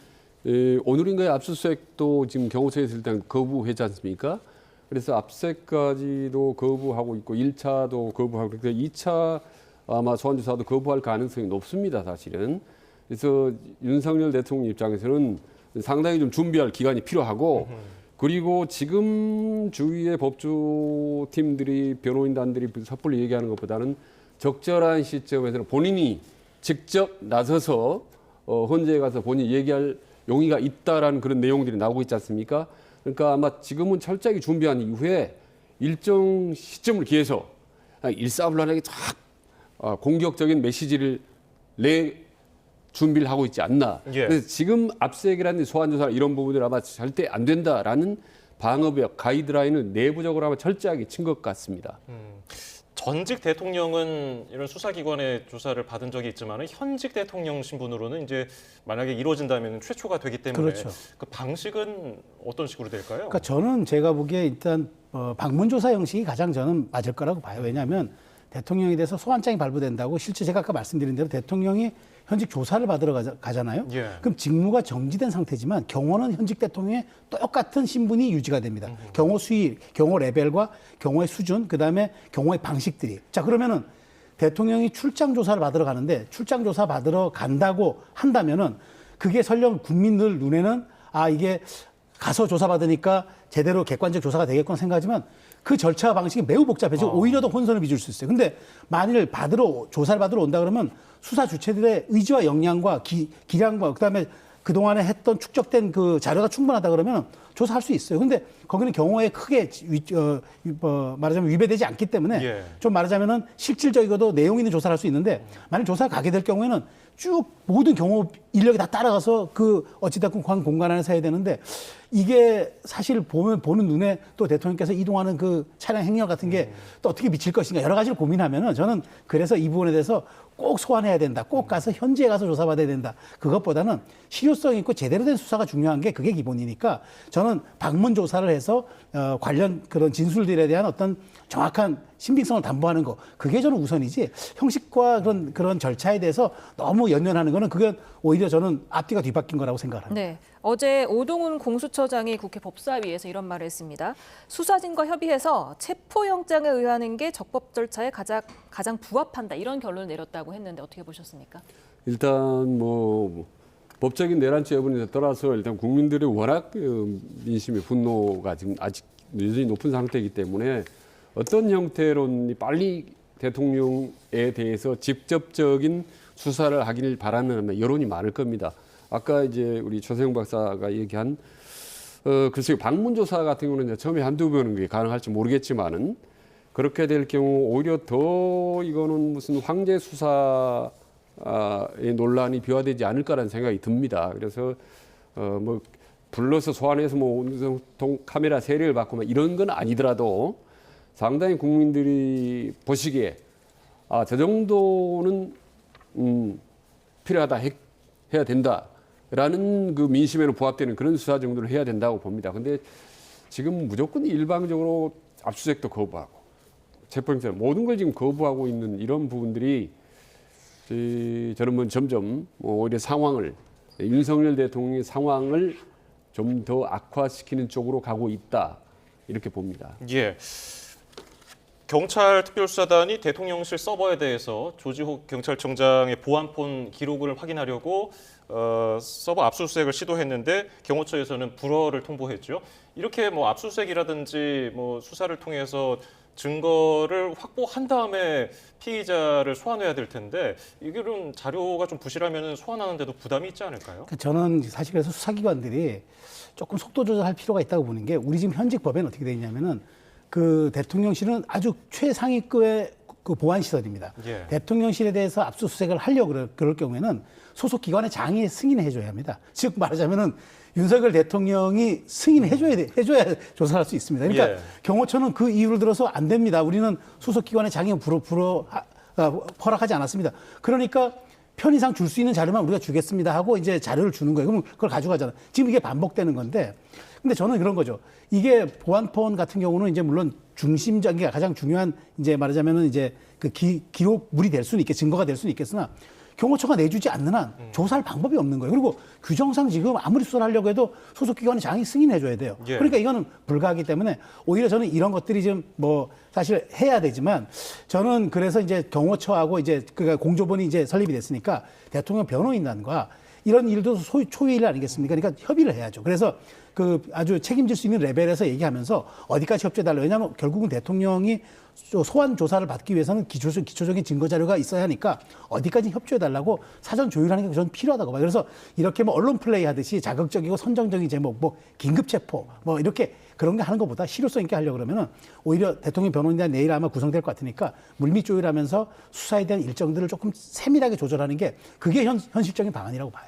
오늘인가요? 압수수색도 지금 경호처에서 일단 거부했지 않습니까? 그래서 압수수색까지도 거부하고 있고 1차도 거부하고 그래서 2차 아마 소환조사도 거부할 가능성이 높습니다, 사실은. 그래서 윤석열 대통령 입장에서는 상당히 좀 준비할 기간이 필요하고 그리고 지금 주위의 법조팀들이 변호인단들이 섣불리 얘기하는 것보다는 적절한 시점에서는 본인이 직접 나서서 헌재에 가서 본인이 얘기할 용의가 있다라는 그런 내용들이 나오고 있지 않습니까? 그러니까 아마 지금은 철저하게 준비한 이후에 일정 시점을 기해서 일사불란하게 쫙 공격적인 메시지를 준비를 하고 있지 않나. 예. 그래서 지금 압수수색이라는 소환조사 이런 부분들 아마 절대 안 된다라는 방어벽 가이드라인을 내부적으로 아마 철저하게 친 것 같습니다. 전직 대통령은 이런 수사기관의 조사를 받은 적이 있지만 현직 대통령 신분으로는 이제 만약에 이루어진다면 최초가 되기 때문에 그렇죠. 그 방식은 어떤 식으로 될까요? 그러니까 저는 제가 보기에 일단 방문조사 형식이 가장 저는 맞을 거라고 봐요. 왜냐하면 대통령에 대해서 소환장이 발부된다고 실제 제가 아까 말씀드린 대로 대통령이 현직 조사를 받으러 가잖아요. 예. 그럼 직무가 정지된 상태지만 경호는 현직 대통령의 똑같은 신분이 유지가 됩니다. 경호 수위, 경호 레벨과 경호의 수준, 그다음에 경호의 방식들이. 자, 그러면은 대통령이 출장 조사를 받으러 가는데 출장 조사 받으러 간다고 한다면은 그게 설령 국민들 눈에는 아, 이게 가서 조사받으니까 제대로 객관적 조사가 되겠구나 생각하지만 그 절차 방식이 매우 복잡해지고 오히려 더 혼선을 빚을 수 있어요. 근데 만일 조사를 받으러 온다 그러면 수사 주체들의 의지와 역량과 기량과 그다음에 그동안에 했던 축적된 그 자료가 충분하다 그러면 조사할 수 있어요. 근데 거기는 경호에 크게 말하자면 위배되지 않기 때문에 예. 좀 말하자면은 실질적이고도 내용 있는 조사를 할 수 있는데 만일 조사가 가게 될 경우에는 쭉 모든 경호 인력이 다 따라가서 그 어찌됐건 공간 안에서 해야 되는데 이게 사실 보는 눈에 또 대통령께서 이동하는 그 차량 행렬 같은 게 또 어떻게 미칠 것인가 여러 가지를 고민하면은 저는 그래서 이 부분에 대해서 꼭 소환해야 된다. 꼭 가서 현지에 가서 조사받아야 된다. 그것보다는 실효성 있고 제대로 된 수사가 중요한 게 그게 기본이니까 저는 방문 조사를 해서 관련 그런 진술들에 대한 어떤 정확한 신빙성을 담보하는 거 그게 저는 우선이지 형식과 그런 절차에 대해서 너무 연연하는 거는 그게 오히려 저는 앞뒤가 뒤바뀐 거라고 생각을 합니다. 네. 어제 오동훈 공수처장이 국회 법사위에서 이런 말을 했습니다. 수사진과 협의해서 체포영장에 의하는 게 적법 절차에 가장 부합한다. 이런 결론을 내렸다고 했는데 어떻게 보셨습니까? 일단 뭐 법적인 내란죄 여부에 떠나서 일단 국민들의 워낙 민심의 분노가 지금 아직 여전히 높은 상태이기 때문에 어떤 형태로는 빨리 대통령에 대해서 직접적인 수사를 하기를 바라는 여론이 많을 겁니다. 아까 이제 우리 조세영 박사가 얘기한 글쎄요 방문조사 같은 경우는 처음에 한두 번은 그게 가능할지 모르겠지만은 그렇게 될 경우 오히려 더 이거는 무슨 황제 수사의 논란이 비화되지 않을까라는 생각이 듭니다. 그래서 뭐 불러서 소환해서 뭐 카메라 세례를 받고 막 이런 건 아니더라도 상당히 국민들이 보시기에 아, 저 정도는 필요하다 해야 된다라는 그 민심에는 부합되는 그런 수사 정도를 해야 된다고 봅니다. 근데 지금 무조건 일방적으로 압수수색도 거부하고 체포영장 모든 걸 지금 거부하고 있는 이런 부분들이 저는 뭐 점점 오히려 상황을 윤석열 대통령의 상황을 좀 더 악화시키는 쪽으로 가고 있다 이렇게 봅니다. 예. 경찰 특별수사단이 대통령실 서버에 대해서 조지호 경찰청장의 보안폰 기록을 확인하려고 서버 압수수색을 시도했는데 경호처에서는 불허를 통보했죠. 이렇게 뭐 압수수색이라든지 뭐 수사를 통해서 증거를 확보한 다음에 피의자를 소환해야 될 텐데 이런 자료가 좀 부실하면 소환하는데도 부담이 있지 않을까요? 저는 사실 그래서 수사기관들이 조금 속도 조절할 필요가 있다고 보는 게 우리 지금 현직 법에는 어떻게 되어 있냐면은 그 대통령실은 아주 최상위급의 그 보안 시설입니다. 예. 대통령실에 대해서 압수수색을 하려고 그럴 경우에는 소속 기관의 장이 승인해줘야 합니다. 즉 말하자면은 윤석열 대통령이 승인해줘야 조사할 수 있습니다. 그러니까 예. 경호처는 그 이유를 들어서 안 됩니다. 우리는 소속 기관의 장이 허락하지 않았습니다. 그러니까 편의상 줄 수 있는 자료만 우리가 주겠습니다 하고 이제 자료를 주는 거예요. 그럼 그걸 가져가잖아요. 지금 이게 반복되는 건데. 근데 저는 그런 거죠. 이게 보안폰 같은 경우는 이제 물론 중심적인 가장 중요한 이제 말하자면은 이제 그 기록물이 될 수는 증거가 될 수는 있겠으나 경호처가 내주지 않는 한 조사할 방법이 없는 거예요. 그리고 규정상 지금 아무리 수사를 하려고 해도 소속 기관의 장이 승인해줘야 돼요. 예. 그러니까 이거는 불가하기 때문에 오히려 저는 이런 것들이 좀 뭐 사실 해야 되지만 저는 그래서 이제 경호처하고 이제 그러니까 공조본이 이제 설립이 됐으니까 대통령 변호인단과 이런 일도 초유일 아니겠습니까? 그러니까 협의를 해야죠. 그래서 그 아주 책임질 수 있는 레벨에서 얘기하면서 어디까지 협조해달라. 왜냐하면 결국은 대통령이 소환 조사를 받기 위해서는 기초적인 증거 자료가 있어야 하니까 어디까지 협조해달라고 사전 조율하는 게 저는 필요하다고 봐요. 그래서 이렇게 뭐 언론 플레이 하듯이 자극적이고 선정적인 제목, 뭐 긴급 체포, 뭐 이렇게 그런 게 하는 것보다 실효성 있게 하려고 그러면은 오히려 대통령 변호인단 내일 아마 구성될 것 같으니까 물밑 조율하면서 수사에 대한 일정들을 조금 세밀하게 조절하는 게 그게 현실적인 방안이라고 봐요.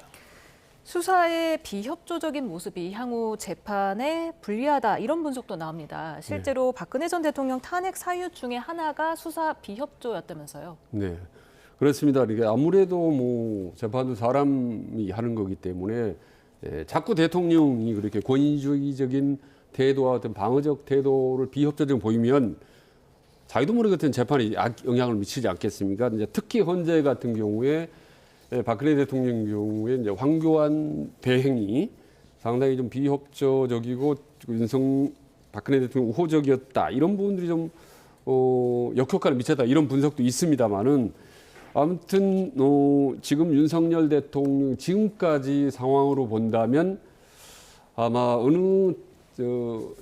수사의 비협조적인 모습이 향후 재판에 불리하다 이런 분석도 나옵니다. 실제로 박근혜 전 대통령 탄핵 사유 중에 하나가 수사 비협조였다면서요. 네, 그렇습니다. 이게 아무래도 뭐 재판도 사람이 하는 거기 때문에 자꾸 대통령이 그렇게 권위주의적인 태도와 어떤 방어적 태도를 비협조적으로 보이면 자기도 모르게 어떤 재판에 영향을 미치지 않겠습니까? 이제 특히 헌재 같은 경우에 박근혜 대통령 경우에 이제 황교안 대행이 상당히 좀 비협조적이고 박근혜 대통령 우호적이었다 이런 부분들이 좀 역효과를 미쳤다 이런 분석도 있습니다만은 아무튼 지금 윤석열 대통령 지금까지 상황으로 본다면 아마 어느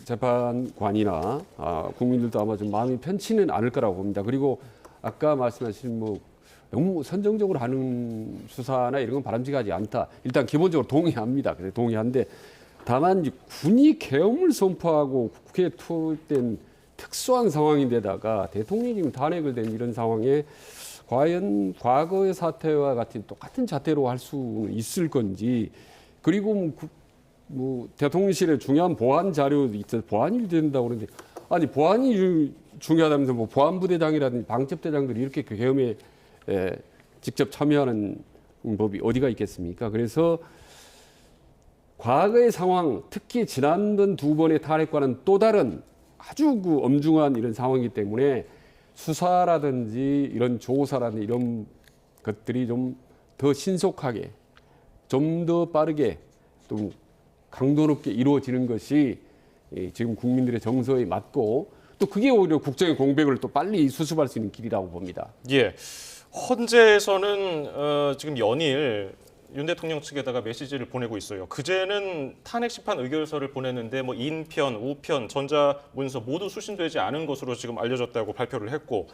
재판관이나 국민들도 아마 좀 마음이 편치는 않을 거라고 봅니다. 그리고 아까 말씀하신 뭐 너무 선정적으로 하는 수사나 이런 건 바람직하지 않다. 일단 기본적으로 동의합니다. 그래서 동의한데 다만 군이 계엄을 선포하고 국회에 투입된 특수한 상황인데다가 대통령이 지금 탄핵을 된 이런 상황에 과연 과거의 사태와 같은 똑같은 잣대로 할 수 있을 건지 그리고 뭐 대통령실에 중요한 보안 자료도 있어서 보안이 된다고 그러는데 아니 보안이 중요하다면서 뭐 보안부대장이라든지 방첩대장들이 이렇게 계엄에 직접 참여하는 법이 어디가 있겠습니까? 그래서 과거의 상황, 특히 지난번 두 번의 탄핵과는 또 다른 아주 그 엄중한 이런 상황이기 때문에 수사라든지 이런 조사라든지 이런 것들이 좀 더 신속하게, 좀 더 빠르게, 또 강도 높게 이루어지는 것이 지금 국민들의 정서에 맞고 또 그게 오히려 국정의 공백을 또 빨리 수습할 수 있는 길이라고 봅니다. 예. 헌재에서는 지금 연일 윤 대통령 측에다가 메시지를 보내고 있어요. 그제는 탄핵 심판 의결서를 보냈는데 뭐 인편, 우편, 전자문서 모두 수신되지 않은 것으로 지금 알려졌다고 발표를 했고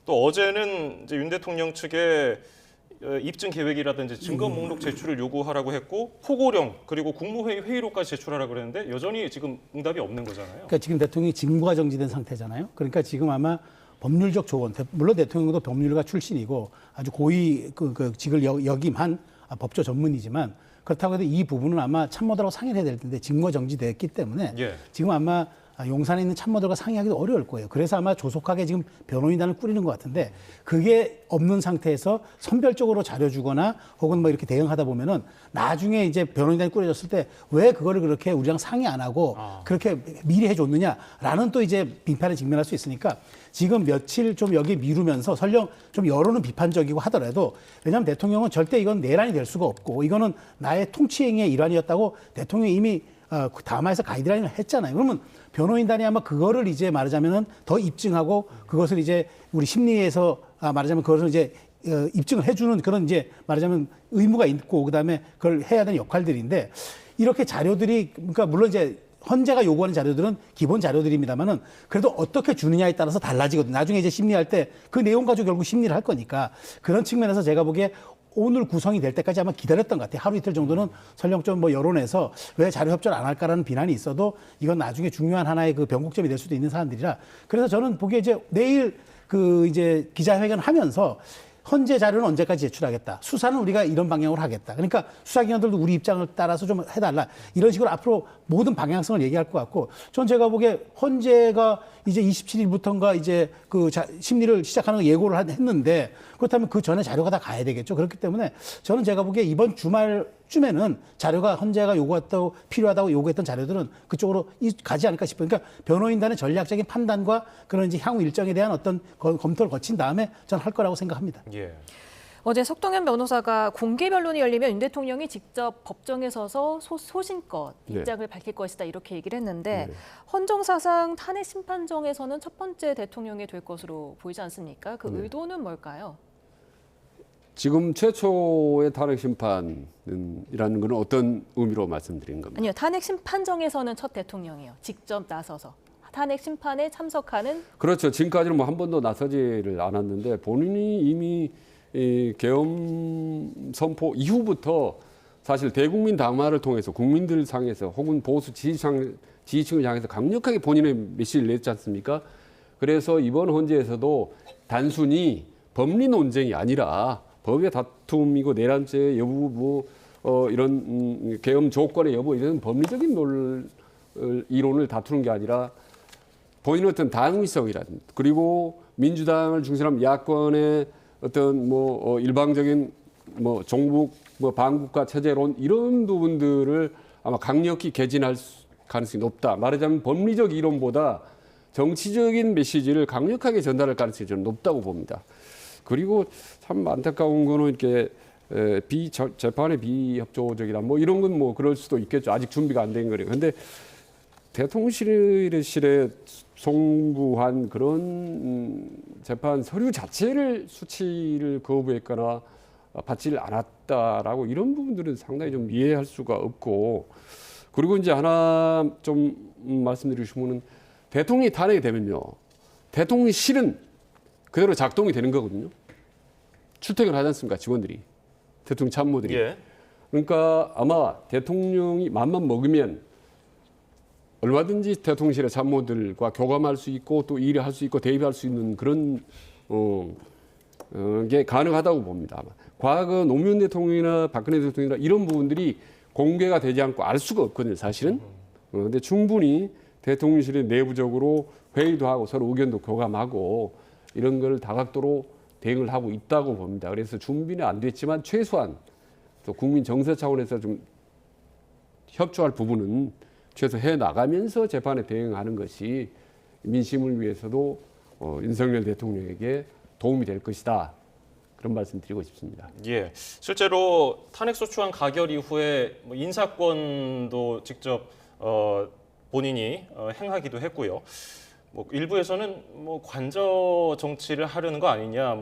또 어제는 이제 윤 대통령 측에 입증 계획이라든지 증거 목록 제출을 요구하라고 했고 포고령 그리로 국무회의 회의록까지 제출하라고 그랬는데 여전히 지금 응답이 없는 거잖아요. 그러니까 지금 대통령이 직무가 정지된 상태잖아요. 그러니까 지금 아마 법률적 조언, 물론 대통령도 법률가 출신이고 아주 고위 그 직을 역임한 법조 전문이지만 그렇다고 해도 이 부분은 아마 참모들하고 상의를 해야 될 텐데 직무가 정지됐기 때문에 지금 아마 용산에 있는 참모들과 상의하기도 어려울 거예요. 그래서 아마 조속하게 지금 변호인단을 꾸리는 것 같은데 그게 없는 상태에서 선별적으로 자료 주거나 혹은 뭐 이렇게 대응하다 보면은 나중에 이제 변호인단이 꾸려졌을 때 왜 그거를 그렇게 우리랑 상의 안 하고 그렇게 미리 해줬느냐라는 또 이제 비판에 직면할 수 있으니까 지금 며칠 좀 여기 미루면서 설령 좀 여론은 비판적이고 하더라도 왜냐하면 대통령은 절대 이건 내란이 될 수가 없고 이거는 나의 통치행위의 일환이었다고 대통령이 이미 담화에서 가이드라인을 했잖아요. 그러면 변호인단이 아마 그거를 이제 말하자면은 더 입증하고 그것을 이제 우리 심리에서 말하자면 그것을 이제 입증을 해주는 그런 이제 말하자면 의무가 있고 그다음에 그걸 해야 되는 역할들인데 이렇게 자료들이 그러니까 물론 이제 헌재가 요구하는 자료들은 기본 자료들입니다만은 그래도 어떻게 주느냐에 따라서 달라지거든요. 나중에 이제 심리할 때 그 내용 가지고 결국 심리를 할 거니까 그런 측면에서 제가 보기에 오늘 구성이 될 때까지 아마 기다렸던 것 같아요. 하루 이틀 정도는 설령 좀 뭐 여론에서 왜 자료 협조를 안 할까라는 비난이 있어도 이건 나중에 중요한 하나의 그 변곡점이 될 수도 있는 사안들이라 그래서 저는 보기에 이제 내일 그 이제 기자회견을 하면서 헌재 자료는 언제까지 제출하겠다. 수사는 우리가 이런 방향으로 하겠다. 그러니까 수사기관들도 우리 입장을 따라서 좀 해달라. 이런 식으로 앞으로 모든 방향성을 얘기할 것 같고 전 제가 보기에 헌재가 이제 27일부터인가 이제 그 심리를 시작하는 거 예고를 했는데 그렇다면 그 전에 자료가 다 가야 되겠죠. 그렇기 때문에 저는 제가 보기에 이번 주말쯤에는 자료가 헌재가 요구했다고 필요하다고 요구했던 자료들은 그쪽으로 가지 않을까 싶어요. 그러니까 변호인단의 전략적인 판단과 그런 이제 향후 일정에 대한 어떤 검토를 거친 다음에 저는 할 거라고 생각합니다. 예. 어제 석동현 변호사가 공개 변론이 열리면 윤 대통령이 직접 법정에 서서 소신껏 입장을 밝힐 것이다 이렇게 얘기를 했는데 헌정사상 탄핵 심판정에서는 첫 번째 대통령이 될 것으로 보이지 않습니까? 그 의도는 뭘까요? 지금 최초의 탄핵 심판이라는 것은 어떤 의미로 말씀드린 겁니까? 아니요, 탄핵 심판정에서는 첫 대통령이에요. 직접 나서서 탄핵 심판에 참석하는. 그렇죠. 지금까지는 뭐 한 번도 나서지를 않았는데 본인이 이미 이 계엄 선포 이후부터 사실 대국민 담화를 통해서 국민들 상에서 혹은 보수 지지층을 향해서 강력하게 본인의 메시지를 냈지 않습니까? 그래서 이번 헌재에서도 단순히 법리 논쟁이 아니라 법의 다툼이고 내란죄 여부 이런 계엄 조건의 여부 이런 법리적인 이론을 다투는 게 아니라 본인의 어떤 당위성이라든지 그리고 민주당을 중심으로 야권의 어떤 일방적인 종북 반국가 체제론 이런 부분들을 아마 강력히 개진할 가능성이 높다. 말하자면 법리적 이론보다 정치적인 메시지를 강력하게 전달할 가능성이 저는 높다고 봅니다. 그리고 참 안타까운 거는 이렇게 재판에 비협조적이다. 이런 건 그럴 수도 있겠죠. 아직 준비가 안 된 거예요. 근데 대통령실에 송부한 그런 재판 서류 자체를 수치를 거부했거나 받지를 않았다라고 이런 부분들은 상당히 좀 이해할 수가 없고 그리고 이제 하나 좀 말씀드리고 싶은 거는 대통령이 탄핵이 되면요. 대통령실은 그대로 작동이 되는 거거든요. 출퇴근 하지 않습니까? 직원들이. 대통령 참모들이. 예. 그러니까 아마 대통령이 맘만 먹으면 얼마든지 대통령실의 참모들과 교감할 수 있고 또 일을 할 수 있고 대입할 수 있는 그런 게 가능하다고 봅니다. 아마. 과거 노무현 대통령이나 박근혜 대통령이나 이런 부분들이 공개가 되지 않고 알 수가 없거든요. 사실은. 그런데 충분히 대통령실이 내부적으로 회의도 하고 서로 의견도 교감하고 이런 걸 다각도로 대응을 하고 있다고 봅니다. 그래서 준비는 안 됐지만 최소한 또 국민 정서 차원에서 좀 협조할 부분은 최소 해 나가면서 재판에 대응하는 것이 민심을 위해서도 윤석열 대통령에게 도움이 될 것이다. 그런 말씀 드리고 싶습니다. 예, 실제로 탄핵소추안 가결 이후에 인사권도 직접 본인이 행하기도 했고요. 일부에서는 관저 정치를 하려는 거 아니냐,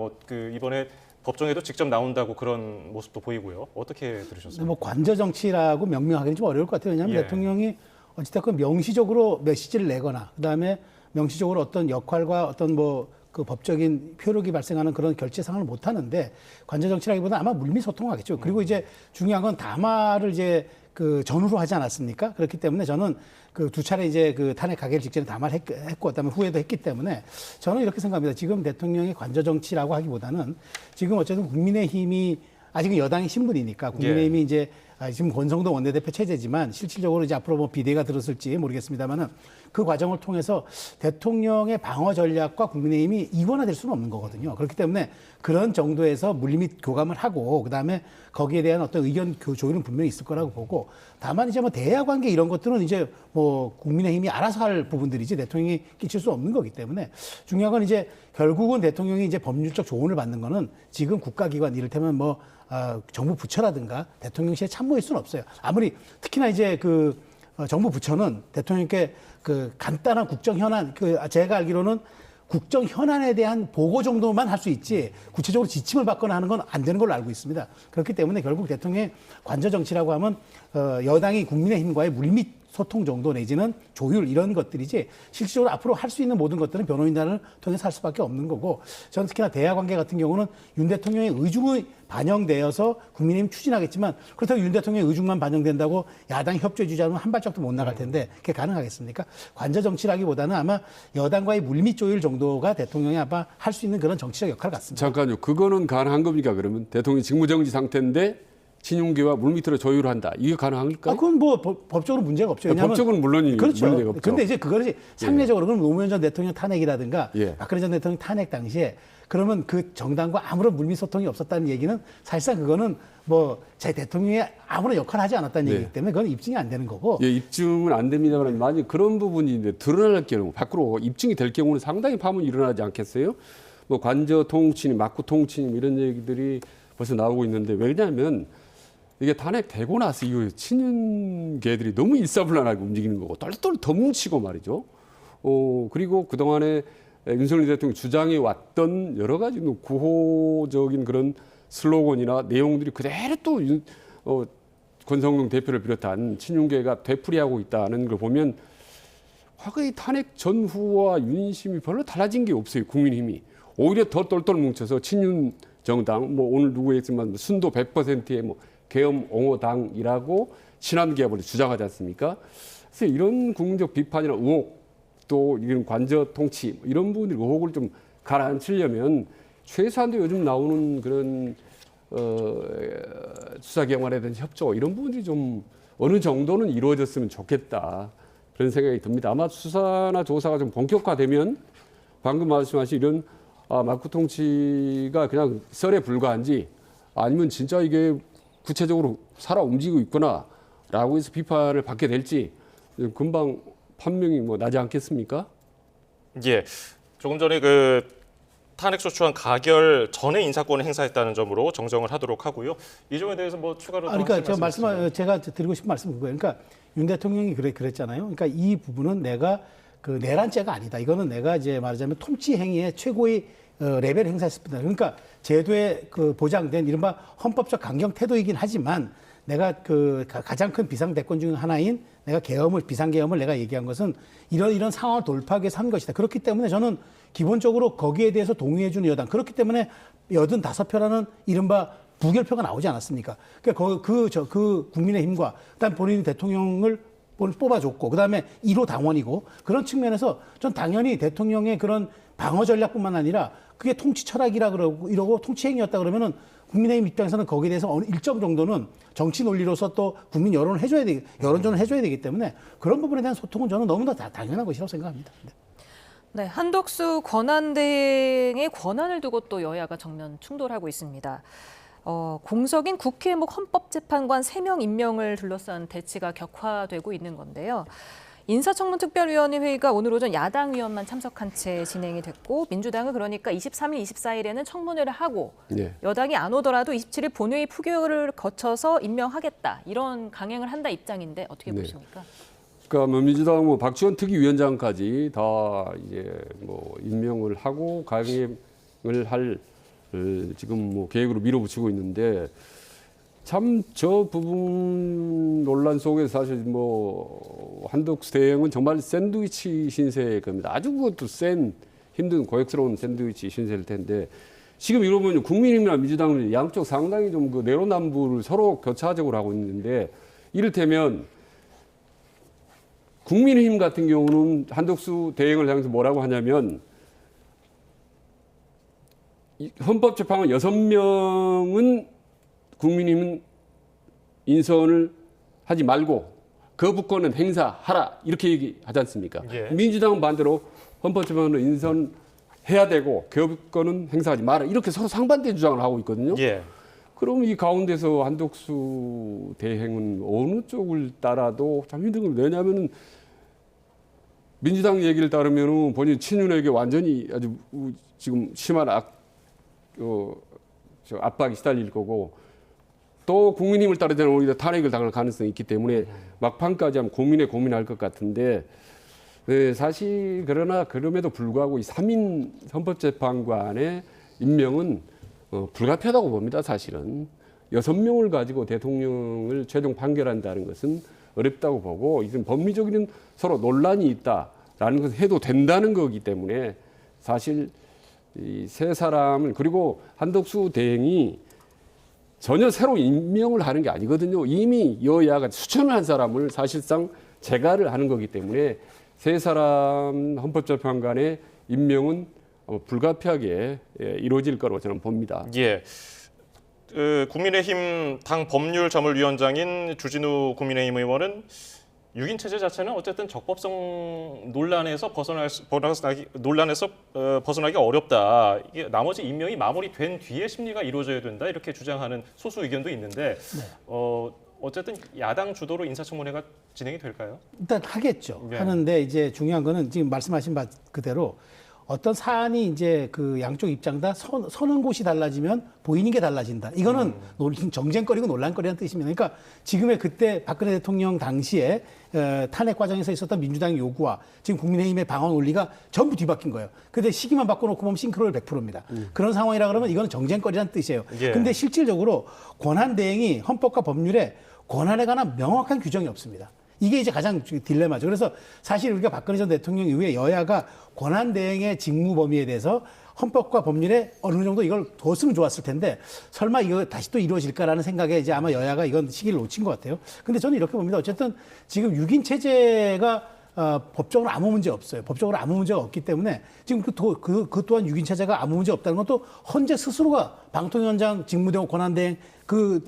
이번에 법정에도 직접 나온다고 그런 모습도 보이고요. 어떻게 들으셨어요? 관저 정치라고 명명하기는 좀 어려울 것 같아요. 왜냐하면 예. 대통령이 어찌됐건 명시적으로 메시지를 내거나 그다음에 명시적으로 어떤 역할과 어떤 그 법적인 효력이 발생하는 그런 결재 상황을 못 하는데 관저 정치라기보다는 아마 물밑 소통하겠죠. 그리고 이제 중요한 건 담화를 이제 그 전후로 하지 않았습니까? 그렇기 때문에 저는 그 두 차례 이제 그 탄핵 가결 직전에 담화를 했고 그다음에 후에도 했기 때문에 저는 이렇게 생각합니다. 지금 대통령의 관저 정치라고 하기보다는 지금 어쨌든 국민의힘이 아직은 여당의 신분이니까 국민의힘이 이제 지금 권성동 원내대표 체제지만 실질적으로 이제 앞으로 비대가 들었을지 모르겠습니다만은 그 과정을 통해서 대통령의 방어 전략과 국민의힘이 이원화될 수는 없는 거거든요. 그렇기 때문에 그런 정도에서 물밑 교감을 하고 그다음에 거기에 대한 어떤 의견 조율은 분명히 있을 거라고 보고 다만 이제 대야 관계 이런 것들은 이제 국민의힘이 알아서 할 부분들이지 대통령이 끼칠 수 없는 거기 때문에 중요한 건 이제 결국은 대통령이 이제 법률적 조언을 받는 거는 지금 국가기관 이를테면 정부 부처라든가 대통령실에 참모일 수는 없어요. 아무리 특히나 이제 정부 부처는 대통령께 그 간단한 국정 현안, 제가 알기로는 국정 현안에 대한 보고 정도만 할 수 있지 구체적으로 지침을 받거나 하는 건 안 되는 걸로 알고 있습니다. 그렇기 때문에 결국 대통령의 관저 정치라고 하면 여당이 국민의힘과의 물밑 소통 정도 내지는 조율 이런 것들이지 실질적으로 앞으로 할 수 있는 모든 것들은 변호인단을 통해서 할 수밖에 없는 거고 저는 특히나 대야 관계 같은 경우는 윤 대통령의 의중이 반영되어서 국민의힘이 추진하겠지만 그렇다고 윤 대통령의 의중만 반영된다고 야당이 협조해 주지 않으면 한 발짝도 못 나갈 텐데 그게 가능하겠습니까? 관저 정치라기보다는 아마 여당과의 물밑 조율 정도가 대통령이 아마 할 수 있는 그런 정치적 역할 같습니다. 잠깐요. 그거는 가능한 겁니까? 그러면 대통령이 직무정지 상태인데 친윤계와 물밑으로 조율한다. 이게 가능할까요? 그건 법적으로 문제가 없죠. 왜냐하면 법적으로는 물론이 그렇죠. 문제가 없죠. 그런데 이제 그것이 상례적으로 그럼 노무현 전 대통령 탄핵이라든가 예. 박근혜 전 대통령 탄핵 당시에 그러면 그 정당과 아무런 물밑 소통이 없었다는 얘기는 사실상 그거는 제 대통령이 아무런 역할을 하지 않았다는 얘기이기 때문에 그건 입증이 안 되는 거고. 예, 입증은 안 됩니다만 만약 그런 부분이 드러날 경우 밖으로 입증이 될 경우는 상당히 파문이 일어나지 않겠어요? 관저 통치님, 막구 통치님 이런 얘기들이 벌써 나오고 있는데 왜냐하면 이게 탄핵되고 나서 이후에 친윤계들이 너무 일사불란하게 움직이는 거고 똘똘 덮뭉치고 말이죠. 그리고 그동안에 윤석열 대통령이 주장해 왔던 여러 가지 구호적인 그런 슬로건이나 내용들이 그대로 또 권성동 대표를 비롯한 친윤계가 되풀이하고 있다는 걸 보면 과거의 탄핵 전후와 윤심이 별로 달라진 게 없어요. 국민의힘이. 오히려 더 똘똘 뭉쳐서 친윤 정당, 뭐 오늘 누구 얘기했지만 순도 100%의 뭐 계엄 옹호당이라고 친한계업을 주장하지 않습니까? 그래서 이런 국민적 비판이나 의혹, 또 이런 관저 통치 이런 부분들 의혹을 좀 가라앉히려면 최소한도 요즘 나오는 그런 수사기관이라든지 협조 이런 부분들이 좀 어느 정도는 이루어졌으면 좋겠다 그런 생각이 듭니다. 아마 수사나 조사가 좀 본격화되면 방금 말씀하신 이런 마크 통치가 그냥 썰에 불과한지 아니면 진짜 이게 구체적으로 살아 움직이고 있구나라고 해서 비판을 받게 될지 금방 판명이 뭐 나지 않겠습니까? 예, 조금 전에 그 탄핵소추안 가결 전에 인사권을 행사했다는 점으로 정정을 하도록 하고요. 이 점에 대해서 뭐 추가로 그러니까 제가 드리고 싶은 말씀은 그거예요. 그러니까 윤 대통령이 그랬잖아요. 그러니까 이 부분은 내가 그 내란죄가 아니다. 이거는 내가 이제 말하자면 통치 행위의 최고의 레벨 행사했습니다. 그러니까 제도에 그 보장된 이른바 헌법적 강경 태도이긴 하지만 내가 그 가장 큰 비상대권 중 하나인 내가 비상계엄을 내가 얘기한 것은 이런 상황을 돌파하기 위해서 한 것이다. 그렇기 때문에 저는 기본적으로 거기에 대해서 동의해주는 여당. 그렇기 때문에 85표라는 이른바 부결표가 나오지 않았습니까? 그러니까 그 국민의힘과 그다음 본인이 대통령을 뽑아줬고 그다음에 1호 당원이고 그런 측면에서 전 당연히 대통령의 그런 방어 전략뿐만 아니라 그게 통치 철학이라 이러고 통치 행위였다 그러면은 국민의힘 입장에서는 거기에 대해서 어느 일정 정도는 정치 논리로서 또 국민 여론을 여론전을 해줘야 되기 때문에 그런 부분에 대한 소통은 저는 너무나 당연한 것이라고 생각합니다. 네, 한덕수 권한대행의 권한을 두고 또 여야가 정면 충돌하고 있습니다. 공석인 국회목 헌법재판관 3명 임명을 둘러싼 대치가 격화되고 있는 건데요. 인사청문특별위원회 회의가 오늘 오전 야당 의원만 참석한 채 진행이 됐고 민주당은 그러니까 23일, 24일에는 청문회를 하고 여당이 안 오더라도 27일 본회의 표결을 거쳐서 임명하겠다. 이런 강행을 한다 입장인데 어떻게 보십니까? 그러니까 민주당 박지원 특위위원장까지 다 이제 뭐 임명을 하고 강행을 할 지금 뭐 계획으로 밀어붙이고 있는데 참 저 부분 논란 속에서 사실 뭐 한덕수 대행은 정말 샌드위치 신세일 겁니다. 아주 그것도 힘든 고역스러운 샌드위치 신세일 텐데 지금 이러면 국민의힘이나 민주당은 양쪽 상당히 좀 그 내로남불을 서로 교차적으로 하고 있는데 이를테면 국민의힘 같은 경우는 한덕수 대행을 향해서 뭐라고 하냐면 헌법재판관 6명은 국민의힘은 인선을 하지 말고 거부권은 행사하라 이렇게 얘기하지 않습니까? 민주당은 반대로 헌법재판관을 인선해야 되고 거부권은 행사하지 마라 이렇게 서로 상반된 주장을 하고 있거든요. 그럼 이 가운데서 한덕수 대행은 어느 쪽을 따라도 참 힘든 겁니다. 왜냐하면 민주당 얘기를 따르면 본인 친윤에게 완전히 아주 지금 심한 압박이 시달릴 거고 또 국민힘을 따르자면 오히려 탄핵을 당할 가능성이 있기 때문에 막판까지 하면 고민할 것 같은데 사실 그러나 그럼에도 불구하고 이 3인 헌법재판관의 임명은 불가피하다고 봅니다. 사실은 6명을 가지고 대통령을 최종 판결한다는 것은 어렵다고 보고 이건 법리적인 서로 논란이 있다라는 것을 해도 된다는 거기 때문에 사실 이 세 사람을 그리고 한덕수 대행이 전혀 새로 임명을 하는 게 아니거든요. 이미 여야가 추천을 한 사람을 사실상 재가를 하는 거기 때문에 세 사람 헌법재판관의 임명은 불가피하게 이루어질 거라고 저는 봅니다. 국민의힘 당 법률자문위원장인 주진우 국민의힘 의원은 6인 체제 자체는 어쨌든 적법성 논란에서 벗어나기 어렵다. 이게 나머지 임명이 마무리된 뒤에 심리가 이루어져야 된다. 이렇게 주장하는 소수 의견도 있는데 어쨌든 야당 주도로 인사청문회가 진행이 될까요? 일단 하겠죠. 하는데 이제 중요한 거는 지금 말씀하신 바 그대로 어떤 사안이 이제 그 양쪽 입장 다 서는 곳이 달라지면 보이는 게 달라진다. 이거는 정쟁거리고 논란거리라는 뜻입니다. 그러니까 지금의 그때 박근혜 대통령 당시에 탄핵 과정에서 있었던 민주당의 요구와 지금 국민의힘의 방어 논리가 전부 뒤바뀐 거예요. 근데 시기만 바꿔놓고 보면 싱크로율 100%입니다. 그런 상황이라 그러면 이거는 정쟁거리라는 뜻이에요. 예. 근데 실질적으로 권한 대행이 헌법과 법률에 권한에 관한 명확한 규정이 없습니다. 이게 이제 가장 딜레마죠. 그래서 사실 우리가 박근혜 전 대통령 이후에 여야가 권한 대행의 직무 범위에 대해서 헌법과 법률에 어느 정도 이걸 뒀으면 좋았을 텐데 설마 이거 다시 또 이루어질까라는 생각에 이제 아마 여야가 이건 시기를 놓친 것 같아요. 근데 저는 이렇게 봅니다. 어쨌든 지금 6인 체제가 법적으로 아무 문제 없어요. 법적으로 아무 문제가 없기 때문에 지금 그 또한 6인 체제가 아무 문제 없다는 것도 헌재 스스로가 방통위원장 직무대행 권한대행 그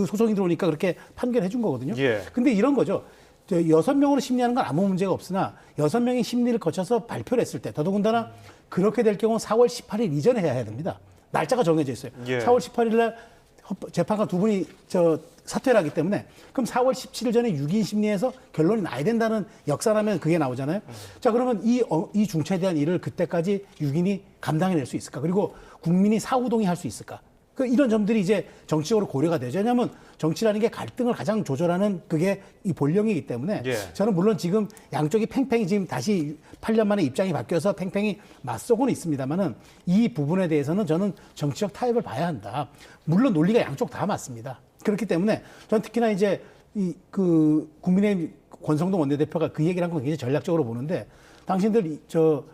소송이 들어오니까 그렇게 판결해 준 거거든요. 예. 근데 이런 거죠. 6명으로 심리하는 건 아무 문제가 없으나 6명이 심리를 거쳐서 발표를 했을 때 더더군다나 그렇게 될 경우 4월 18일 이전에 해야 됩니다. 날짜가 정해져 있어요. 예. 4월 18일 날 재판관 두 분이 사퇴를 하기 때문에 그럼 4월 17일 전에 6인 심리에서 결론이 나야 된다는 역사라면 그게 나오잖아요. 자, 그러면 이 중차에 대한 일을 그때까지 6인이 감당해낼 수 있을까? 그리고 국민이 사후동의 할 수 있을까? 이런 점들이 이제 정치적으로 고려가 되죠. 왜냐하면 정치라는 게 갈등을 가장 조절하는 그게 이 본령이기 때문에 예. 저는 물론 지금 양쪽이 팽팽히 지금 다시 8년 만에 입장이 바뀌어서 팽팽히 맞서고는 있습니다만은 이 부분에 대해서는 저는 정치적 타협을 봐야 한다. 물론 논리가 양쪽 다 맞습니다. 그렇기 때문에 저는 특히나 이제 국민의힘 권성동 원내대표가 그 얘기를 한 건 굉장히 전략적으로 보는데 당신들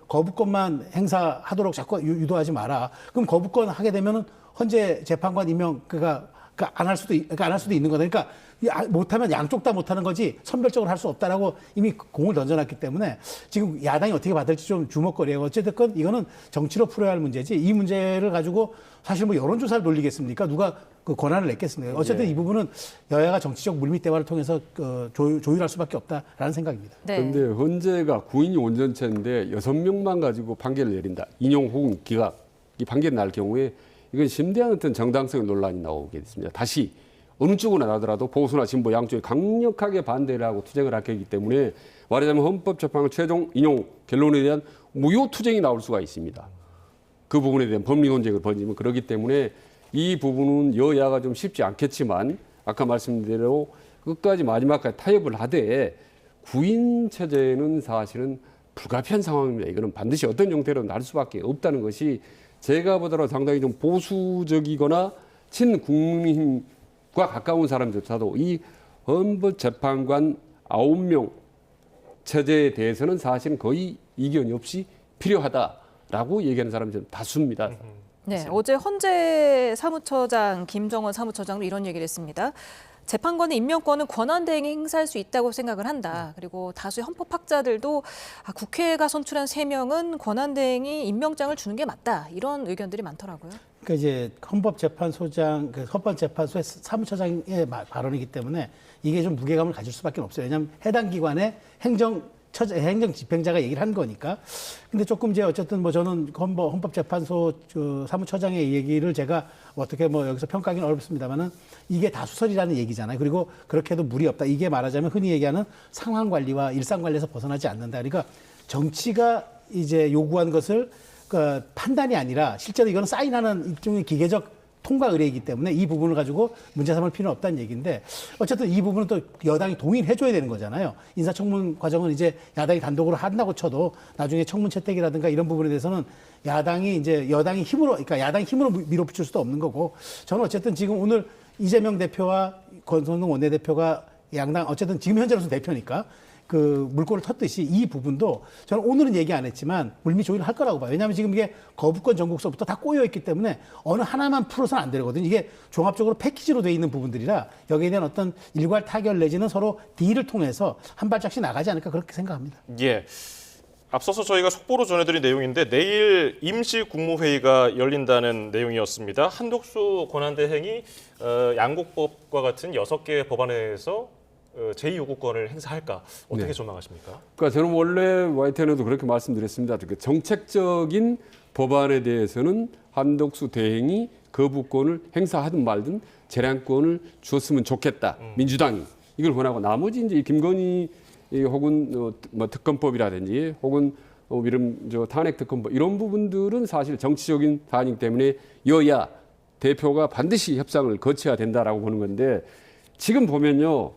거부권만 행사하도록 자꾸 유도하지 마라. 그럼 거부권 하게 되면은 헌재 재판관 임명 안 할 수도 있는 거다. 그러니까 못하면 양쪽 다 못하는 거지 선별적으로 할 수 없다라고 이미 공을 던져놨기 때문에 지금 야당이 어떻게 받을지 좀 주목거리예요. 어쨌든 이거는 정치로 풀어야 할 문제지 이 문제를 가지고 사실 뭐 여론조사를 돌리겠습니까? 누가 그 권한을 냈겠습니까? 어쨌든 이 부분은 여야가 정치적 물밑 대화를 통해서 조율할 수밖에 없다라는 생각입니다. 그런데 헌재가 9인이 온전체인데 6명만 가지고 판결을 내린다. 인용 혹은 기각 이 판결이 날 경우에 이건 심대한 어떤 정당성 논란이 나오게 됐습니다. 다시 어느 쪽으로 나가더라도 보수나 진보 양쪽이 강력하게 반대를 하고 투쟁을 하게 하기 때문에 말하자면 헌법재판관 최종 인용 결론에 대한 무효 투쟁이 나올 수가 있습니다. 그 부분에 대한 법리 논쟁을 벌이면 그렇기 때문에 이 부분은 여야가 좀 쉽지 않겠지만 아까 말씀드린 대로 끝까지 마지막까지 타협을 하되 9인 체제는 사실은 불가피한 상황입니다. 이거는 반드시 어떤 형태로 날 수밖에 없다는 것이 제가 보더라도 상당히 좀 보수적이거나 친국민힘과 가까운 사람조차도 이 헌법재판관 9명 체제에 대해서는 사실은 거의 이견이 없이 필요하다라고 얘기하는 사람이 좀 다수입니다. 네, 어제 헌재 사무처장 김정원 사무처장도 이런 얘기를 했습니다. 재판관의 임명권은 권한대행이 행사할 수 있다고 생각을 한다. 그리고 다수의 헌법학자들도 국회가 선출한 3명은 권한대행이 임명장을 주는 게 맞다. 이런 의견들이 많더라고요. 그러니까 이제 헌법재판소장, 헌법재판소의 사무처장의 발언이기 때문에 이게 좀 무게감을 가질 수밖에 없어요. 왜냐하면 해당 기관의 행정집행자가 얘기를 한 거니까. 근데 조금 이제 어쨌든 뭐 저는 헌법재판소 사무처장의 얘기를 제가 어떻게 뭐 여기서 평가하기는 어렵습니다만은 이게 다수설이라는 얘기잖아요. 그리고 그렇게 해도 무리 없다. 이게 말하자면 흔히 얘기하는 상황 관리와 일상 관리에서 벗어나지 않는다. 그러니까 정치가 이제 요구한 것을 판단이 아니라 실제로 이거는 사인하는 일종의 기계적 통과 의뢰이기 때문에 이 부분을 가지고 문제 삼을 필요는 없다는 얘기인데 어쨌든 이 부분은 또 여당이 동의를 해줘야 되는 거잖아요. 인사청문 과정은 이제 야당이 단독으로 한다고 쳐도 나중에 청문 채택이라든가 이런 부분에 대해서는 야당이 힘으로 밀어붙일 수도 없는 거고 저는 어쨌든 지금 오늘 이재명 대표와 권성동 원내대표가 양당 어쨌든 지금 현재로서 대표니까 그 물꼬를 텄듯이 이 부분도 저는 오늘은 얘기 안 했지만 물밑 조율을 할 거라고 봐요. 왜냐하면 지금 이게 거부권 전국서부터 다 꼬여 있기 때문에 어느 하나만 풀어서는 안 되거든요. 이게 종합적으로 패키지로 돼 있는 부분들이라 여기에 대한 어떤 일괄 타결 내지는 서로 딜을 통해서 한 발짝씩 나가지 않을까 그렇게 생각합니다. 예. 앞서서 저희가 속보로 전해드린 내용인데 내일 임시국무회의가 열린다는 내용이었습니다. 한독수 권한대행이 양곡법과 같은 6개의 법안에서 제2요구권을 행사할까 어떻게 네. 전망하십니까? 그러니까 저는 원래 YTN에도 그렇게 말씀드렸습니다. 정책적인 법안에 대해서는 한독수 대행이 거부권을 행사하든 말든 재량권을 주었으면 좋겠다. 민주당이 이걸 원하고 나머지 이제 김건희 혹은 뭐 특검법이라든지 혹은 이런 탄핵 특검법 이런 부분들은 사실 정치적인 사안이기 때문에 여야 대표가 반드시 협상을 거쳐야 된다라고 보는 건데 지금 보면요.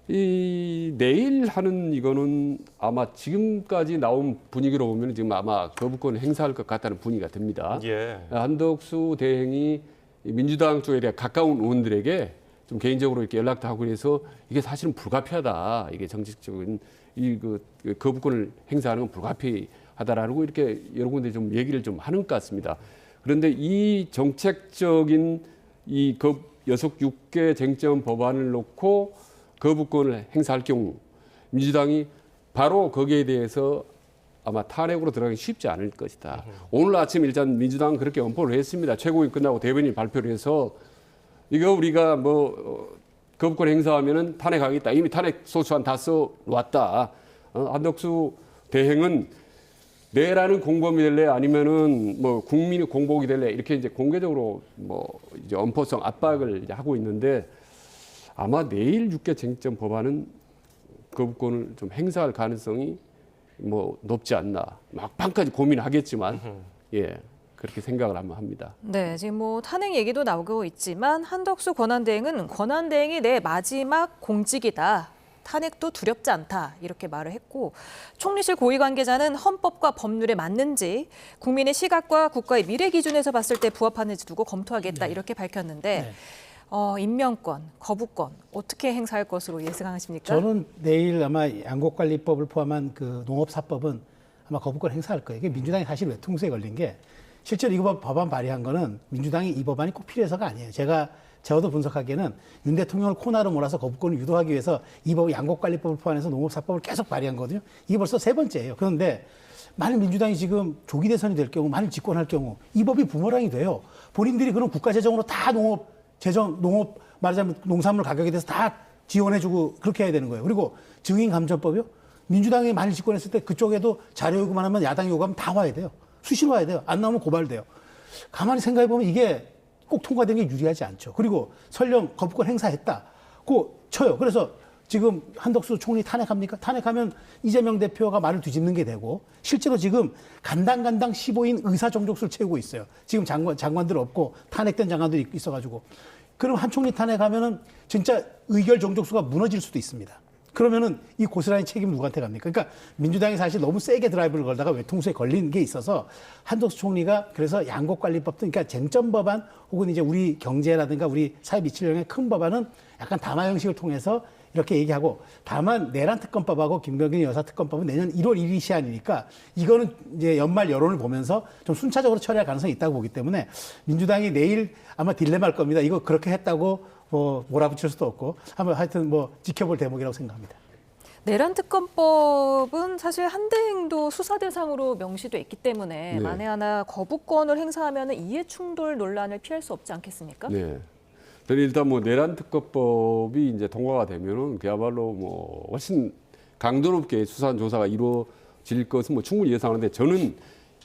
이 내일 하는 이거는 아마 지금까지 나온 분위기로 보면 지금 아마 거부권을 행사할 것 같다는 분위기가 듭니다. 예. 한덕수 대행이 민주당 쪽에 대해 가까운 의원들에게 좀 개인적으로 이렇게 연락도 하고 그래서 이게 사실은 불가피하다. 이게 정치적인 그 거부권을 행사하는 건 불가피하다라고 이렇게 여러 군데 좀 얘기를 좀 하는 것 같습니다. 그런데 이 정책적인 이 여속 6개 쟁점 법안을 놓고 거부권을 행사할 경우 민주당이 바로 거기에 대해서 아마 탄핵으로 들어가기 쉽지 않을 것이다. 오늘 아침 일단 민주당은 그렇게 엄포를 했습니다. 최고위 끝나고 대변인 발표를 해서 이거 우리가 거부권 행사하면은 탄핵하겠다. 이미 탄핵 소추안 다 써왔다. 한덕수 대행은 내라는 공범이 될래 아니면은 국민의 공복이 될래 이렇게 이제 공개적으로 이제 엄포성 압박을 이제 하고 있는데 아마 내일 6개 쟁점 법안은 거부권을 좀 행사할 가능성이 높지 않나. 막판까지 고민하겠지만 예. 그렇게 생각을 한번 합니다. 네, 지금 탄핵 얘기도 나오고 있지만 한덕수 권한대행은 권한대행이 내 마지막 공직이다. 탄핵도 두렵지 않다. 이렇게 말을 했고 총리실 고위 관계자는 헌법과 법률에 맞는지 국민의 시각과 국가의 미래 기준에서 봤을 때 부합하는지 두고 검토하겠다. 이렇게 밝혔는데 임명권, 거부권 어떻게 행사할 것으로 예상하십니까? 저는 내일 아마 양곡관리법을 포함한 그 농업사법은 아마 거부권 행사할 거예요. 이게 민주당이 사실 외통수에 걸린 게 실제로 이거 법안 발의한 거는 민주당이 이 법안이 꼭 필요해서가 아니에요. 저도 분석하기에는 윤 대통령을 코너로 몰아서 거부권을 유도하기 위해서 이 법 양곡관리법을 포함해서 농업사법을 계속 발의한 거거든요. 이게 벌써 3번째예요. 그런데 만일 민주당이 지금 조기 대선이 될 경우, 만일 집권할 경우 이 법이 부메랑이 돼요. 본인들이 그런 국가재정으로 다 농업 말하자면 농산물 가격에 대해서 다 지원해주고 그렇게 해야 되는 거예요. 그리고 증인감전법이요. 민주당이 만일 집권했을 때 그쪽에도 자료 요구만 하면 야당이 요구하면 다 와야 돼요. 수시로 와야 돼요. 안 나오면 고발돼요. 가만히 생각해보면 이게 꼭 통과된 게 유리하지 않죠. 그리고 설령 거부권 행사했다고 쳐요. 그래서 지금 한덕수 총리 탄핵합니까? 탄핵하면 이재명 대표가 말을 뒤집는 게 되고 실제로 지금 간당 15인 의사 정족수를 채우고 있어요. 지금 장관들 없고 탄핵된 장관들이 있어가지고. 그럼 한 총리 탄핵하면은 진짜 의결 정족수가 무너질 수도 있습니다. 그러면은 이 고스란히 책임 누구한테 갑니까? 그러니까 민주당이 사실 너무 세게 드라이브를 걸다가 외통수에 걸린 게 있어서 한덕수 총리가 그래서 양곡관리법도 그러니까 쟁점 법안 혹은 이제 우리 경제라든가 우리 사회 미칠 영향의 큰 법안은 약간 담화 형식을 통해서 이렇게 얘기하고 다만 내란 특검법하고 김병기 여사 특검법은 내년 1월 1일 시한이니까 이거는 이제 연말 여론을 보면서 좀 순차적으로 처리할 가능성이 있다고 보기 때문에 민주당이 내일 아마 딜레마일 겁니다. 이거 그렇게 했다고 몰아붙일 수도 없고 한번 하여튼 지켜볼 대목이라고 생각합니다. 내란 특검법은 사실 한대행도 수사 대상으로 명시돼 있기 때문에 네. 만에 하나 거부권을 행사하면 이해 충돌 논란을 피할 수 없지 않겠습니까? 네. 일단 내란 특검법이 이제 통과가 되면은 그야말로 훨씬 강도 높게 수사 조사가 이루어질 것은 충분히 예상하는데 저는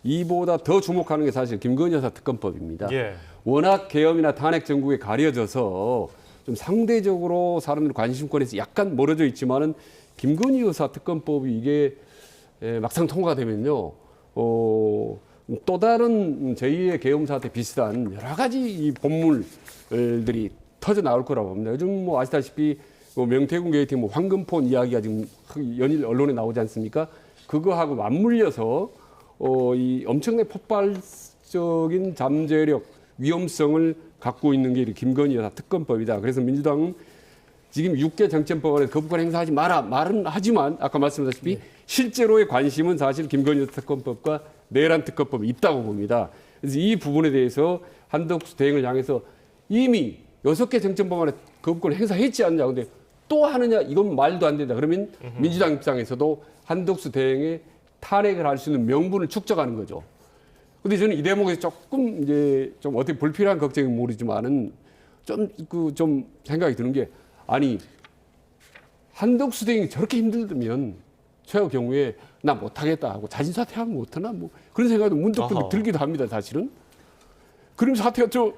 이보다 더 주목하는 게 사실 김건희 여사 특검법입니다. 예. 워낙 계엄이나 탄핵 정국에 가려져서 좀 상대적으로 사람들 관심권에서 약간 멀어져 있지만은 김건희 여사 특검법이 이게 막상 통과되면요, 또 다른 제2의 계엄 사태 비슷한 여러 가지 이 본물들이 터져 나올 거라고 봅니다. 요즘 아시다시피 명태균 게이트 황금폰 이야기가 지금 연일 언론에 나오지 않습니까? 그거하고 맞물려서 이 엄청나게 폭발적인 잠재력, 위험성을 갖고 있는 게 김건희 여사 특검법이다. 그래서 민주당은 지금 6개 정치법안에 거부권 행사하지 마라 말은 하지만 아까 말씀드렸다시피 실제로의 관심은 사실 김건희 여사 특검법과 내란 특검법이 있다고 봅니다. 그래서 이 부분에 대해서 한덕수 대행을 향해서 이미 6개 정치법안에 거부권을 행사했지 않냐. 근데 또 하느냐 이건 말도 안 된다. 그러면 민주당 입장에서도 한덕수 대행의 탄핵을 할 수 있는 명분을 축적하는 거죠. 근데 저는 이 대목에서 조금 이제 좀 어떻게 불필요한 걱정이 모르지만은 좀 생각이 드는 게 아니 한덕수 대행이 저렇게 힘들면 최후 경우에 나 못하겠다 하고 자진 사퇴하면 못하나 그런 생각도 문득 들기도 합니다. 사실은. 그럼 사퇴가 좀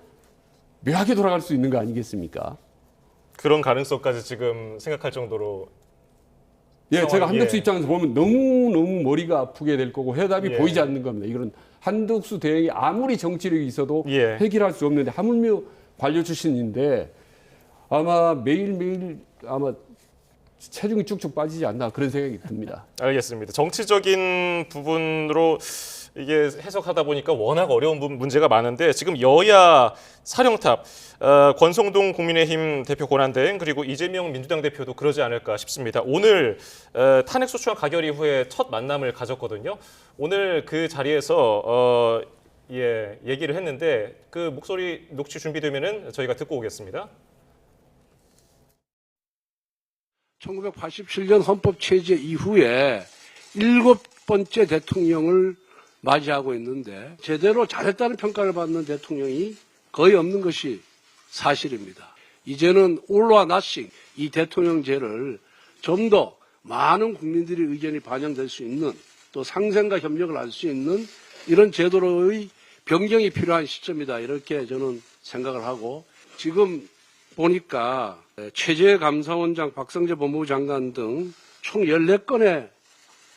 묘하게 돌아갈 수 있는 거 아니겠습니까? 그런 가능성까지 지금 생각할 정도로 예, 제가 한덕수 예. 입장에서 보면 너무 머리가 아프게 될 거고 해답이 예. 보이지 않는 겁니다. 이거는 한덕수 대행이 아무리 정치력이 있어도 예. 해결할 수 없는데 하물며 관료 출신인데 아마 매일매일 아마 체중이 쭉쭉 빠지지 않나 그런 생각이 듭니다. 알겠습니다. 정치적인 부분으로 이게 해석하다 보니까 워낙 어려운 문제가 많은데 지금 여야 사령탑 권성동 국민의힘 대표 권한대행 그리고 이재명 민주당 대표도 그러지 않을까 싶습니다. 오늘 탄핵소추안 가결 이후에 첫 만남을 가졌거든요. 오늘 그 자리에서 얘기를 했는데 그 목소리 녹취 준비되면은 저희가 듣고 오겠습니다. 1987년 헌법 체제 이후에 7번째 대통령을 맞이하고 있는데 제대로 잘했다는 평가를 받는 대통령이 거의 없는 것이 사실입니다. 이제는 올와 나싱 이 대통령제를 좀 더 많은 국민들의 의견이 반영될 수 있는 또 상생과 협력을 할 수 있는 이런 제도로의 변경이 필요한 시점이다. 이렇게 저는 생각을 하고 지금 보니까 최재 감사원장, 박성재 법무부 장관 등 총 14건의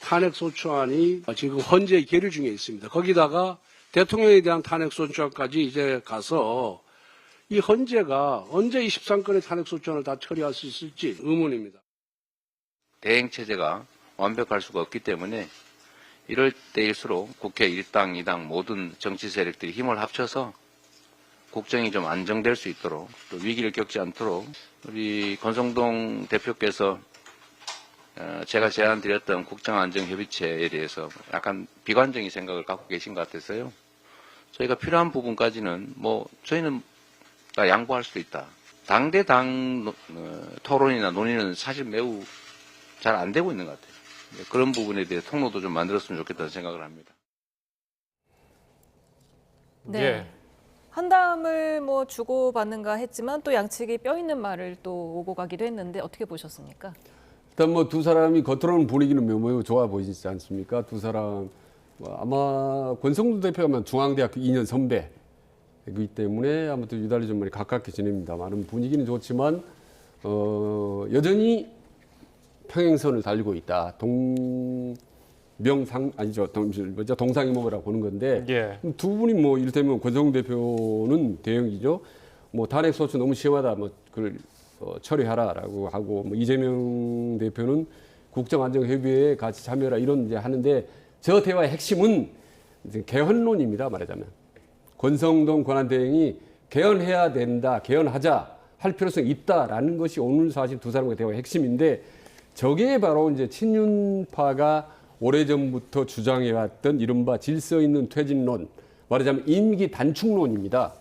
탄핵소추안이 지금 헌재 계류 중에 있습니다. 거기다가 대통령에 대한 탄핵소추안까지 이제 가서 이 헌재가 언제 23건의 탄핵소추안을 다 처리할 수 있을지 의문입니다. 대행체제가 완벽할 수가 없기 때문에 이럴 때일수록 국회 일당, 이당 모든 정치 세력들이 힘을 합쳐서 국정이 좀 안정될 수 있도록 또 위기를 겪지 않도록 우리 권성동 대표께서 제가 제안드렸던 국정안정협의체에 대해서 약간 비관적인 생각을 갖고 계신 것 같아서요. 저희가 필요한 부분까지는 저희는 다 양보할 수 있다. 당대당 토론이나 논의는 사실 매우 잘 안 되고 있는 것 같아요. 그런 부분에 대해 통로도 좀 만들었으면 좋겠다는 생각을 합니다. 네. 예. 한담을 주고받는가 했지만 또 양측이 뼈 있는 말을 또 오고 가기도 했는데 어떻게 보셨습니까? 일단 두 사람이 겉으로는 분위기는 매우 좋아 보이지 않습니까? 두 사람 아마 권성동 대표가 중앙대학교 2년 선배이기 때문에 아무튼 유달리 좀 많이 가깝게 지냅니다만 분위기는 좋지만 여전히 평행선을 달리고 있다. 동상이몽이라고 보는 건데 예. 두 분이 이를테면 권성동 대표는 대형이죠. 탄핵소추 너무 심하다. 그걸 처리하라라고 하고 이재명 대표는 국정안정협의회에 같이 참여라 이런 이제 하는데 저 대화의 핵심은 이제 개헌론입니다. 말하자면 권성동 권한대행이 개헌해야 된다, 개헌하자 할 필요성이 있다라는 것이 오늘 사실 두 사람의 대화의 핵심인데 저게 바로 이제 친윤파가 오래전부터 주장해왔던 이른바 질서 있는 퇴진론, 말하자면 임기 단축론입니다.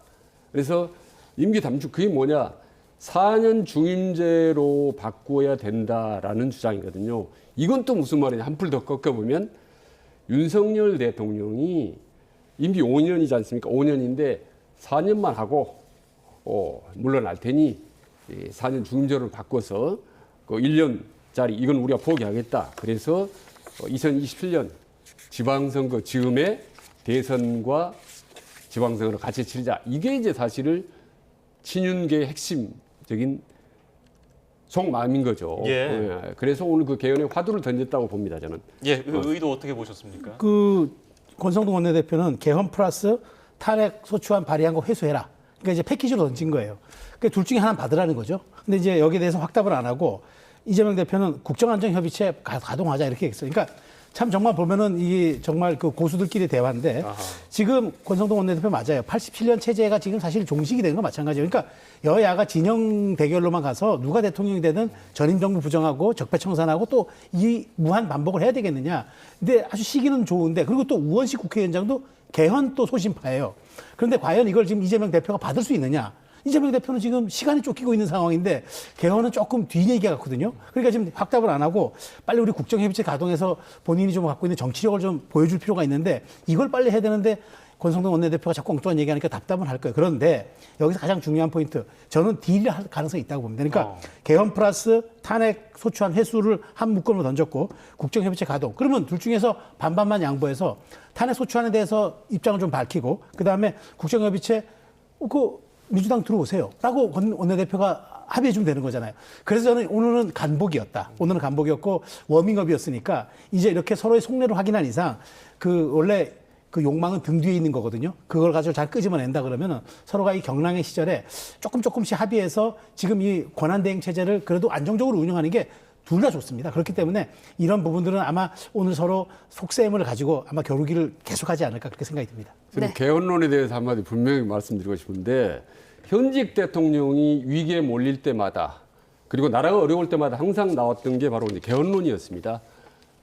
그래서 임기 단축 그게 뭐냐? 4년 중임제로 바꾸어야 된다라는 주장이거든요. 이건 또 무슨 말이냐? 한풀 더 꺾어보면 윤석열 대통령이 임기 5년이지 않습니까? 5년인데 4년만 하고 물러날 테니 4년 중임제로 바꿔서 1년짜리 이건 우리가 포기하겠다. 그래서 2027년 지방선거 즈음에 대선과 지방선거를 같이 치르자. 이게 이제 사실을 친윤계의 핵심적인 속마음인 거죠. 예. 그래서 오늘 그 개헌에 화두를 던졌다고 봅니다, 저는. 예, 그 의도 어떻게 보셨습니까? 권성동 원내대표는 개헌 플러스 탄핵 소추안 발의한 거 회수해라. 그러니까 이제 패키지로 던진 거예요. 그러니까 둘 중에 하나 받으라는 거죠. 근데 이제 여기에 대해서 확답을 안 하고 이재명 대표는 국정안정협의체 가동하자 이렇게 했어요. 그러니까 참 정말 보면은 이게 정말 그 고수들끼리 대화인데 지금 권성동 원내대표 맞아요. 87년 체제가 지금 사실 종식이 된 건 마찬가지예요. 그러니까 여야가 진영 대결로만 가서 누가 대통령이 되든 전임 정부 부정하고 적폐청산하고 또 이 무한 반복을 해야 되겠느냐. 근데 아주 시기는 좋은데 그리고 또 우원식 국회의원장도 개헌 또 소신파예요. 그런데 과연 이걸 지금 이재명 대표가 받을 수 있느냐. 이재명 대표는 지금 시간이 쫓기고 있는 상황인데 개헌은 조금 뒷얘기 같거든요. 그러니까 지금 확답을 안 하고 빨리 우리 국정협의체 가동해서 본인이 좀 갖고 있는 정치력을 좀 보여줄 필요가 있는데 이걸 빨리 해야 되는데 권성동 원내대표가 자꾸 엉뚱한 얘기하니까 답답은 할 거예요. 그런데 여기서 가장 중요한 포인트 저는 딜을 할 가능성이 있다고 봅니다. 그러니까 개헌 플러스 탄핵 소추안 회수를 한 묶음으로 던졌고 국정협의체 가동. 그러면 둘 중에서 반반만 양보해서 탄핵 소추안에 대해서 입장을 좀 밝히고 그다음에 국정협의체 민주당 들어오세요. 라고 원내대표가 합의해 주면 되는 거잖아요. 그래서 저는 오늘은 간복이었다. 오늘은 간복이었고 워밍업이었으니까 이제 이렇게 서로의 속내를 확인한 이상 원래 그 욕망은 등 뒤에 있는 거거든요. 그걸 가지고 잘 끄집어낸다 그러면은 서로가 이 경랑의 시절에 조금씩 합의해서 지금 이 권한대행 체제를 그래도 안정적으로 운영하는 게 둘 다 좋습니다. 그렇기 때문에 이런 부분들은 아마 오늘 서로 속셈을 가지고 아마 겨루기를 계속하지 않을까 그렇게 생각이 듭니다. 저는 개헌론에 대해서 한마디 분명히 말씀드리고 싶은데 현직 대통령이 위기에 몰릴 때마다 그리고 나라가 어려울 때마다 항상 나왔던 게 바로 이제 개헌론이었습니다.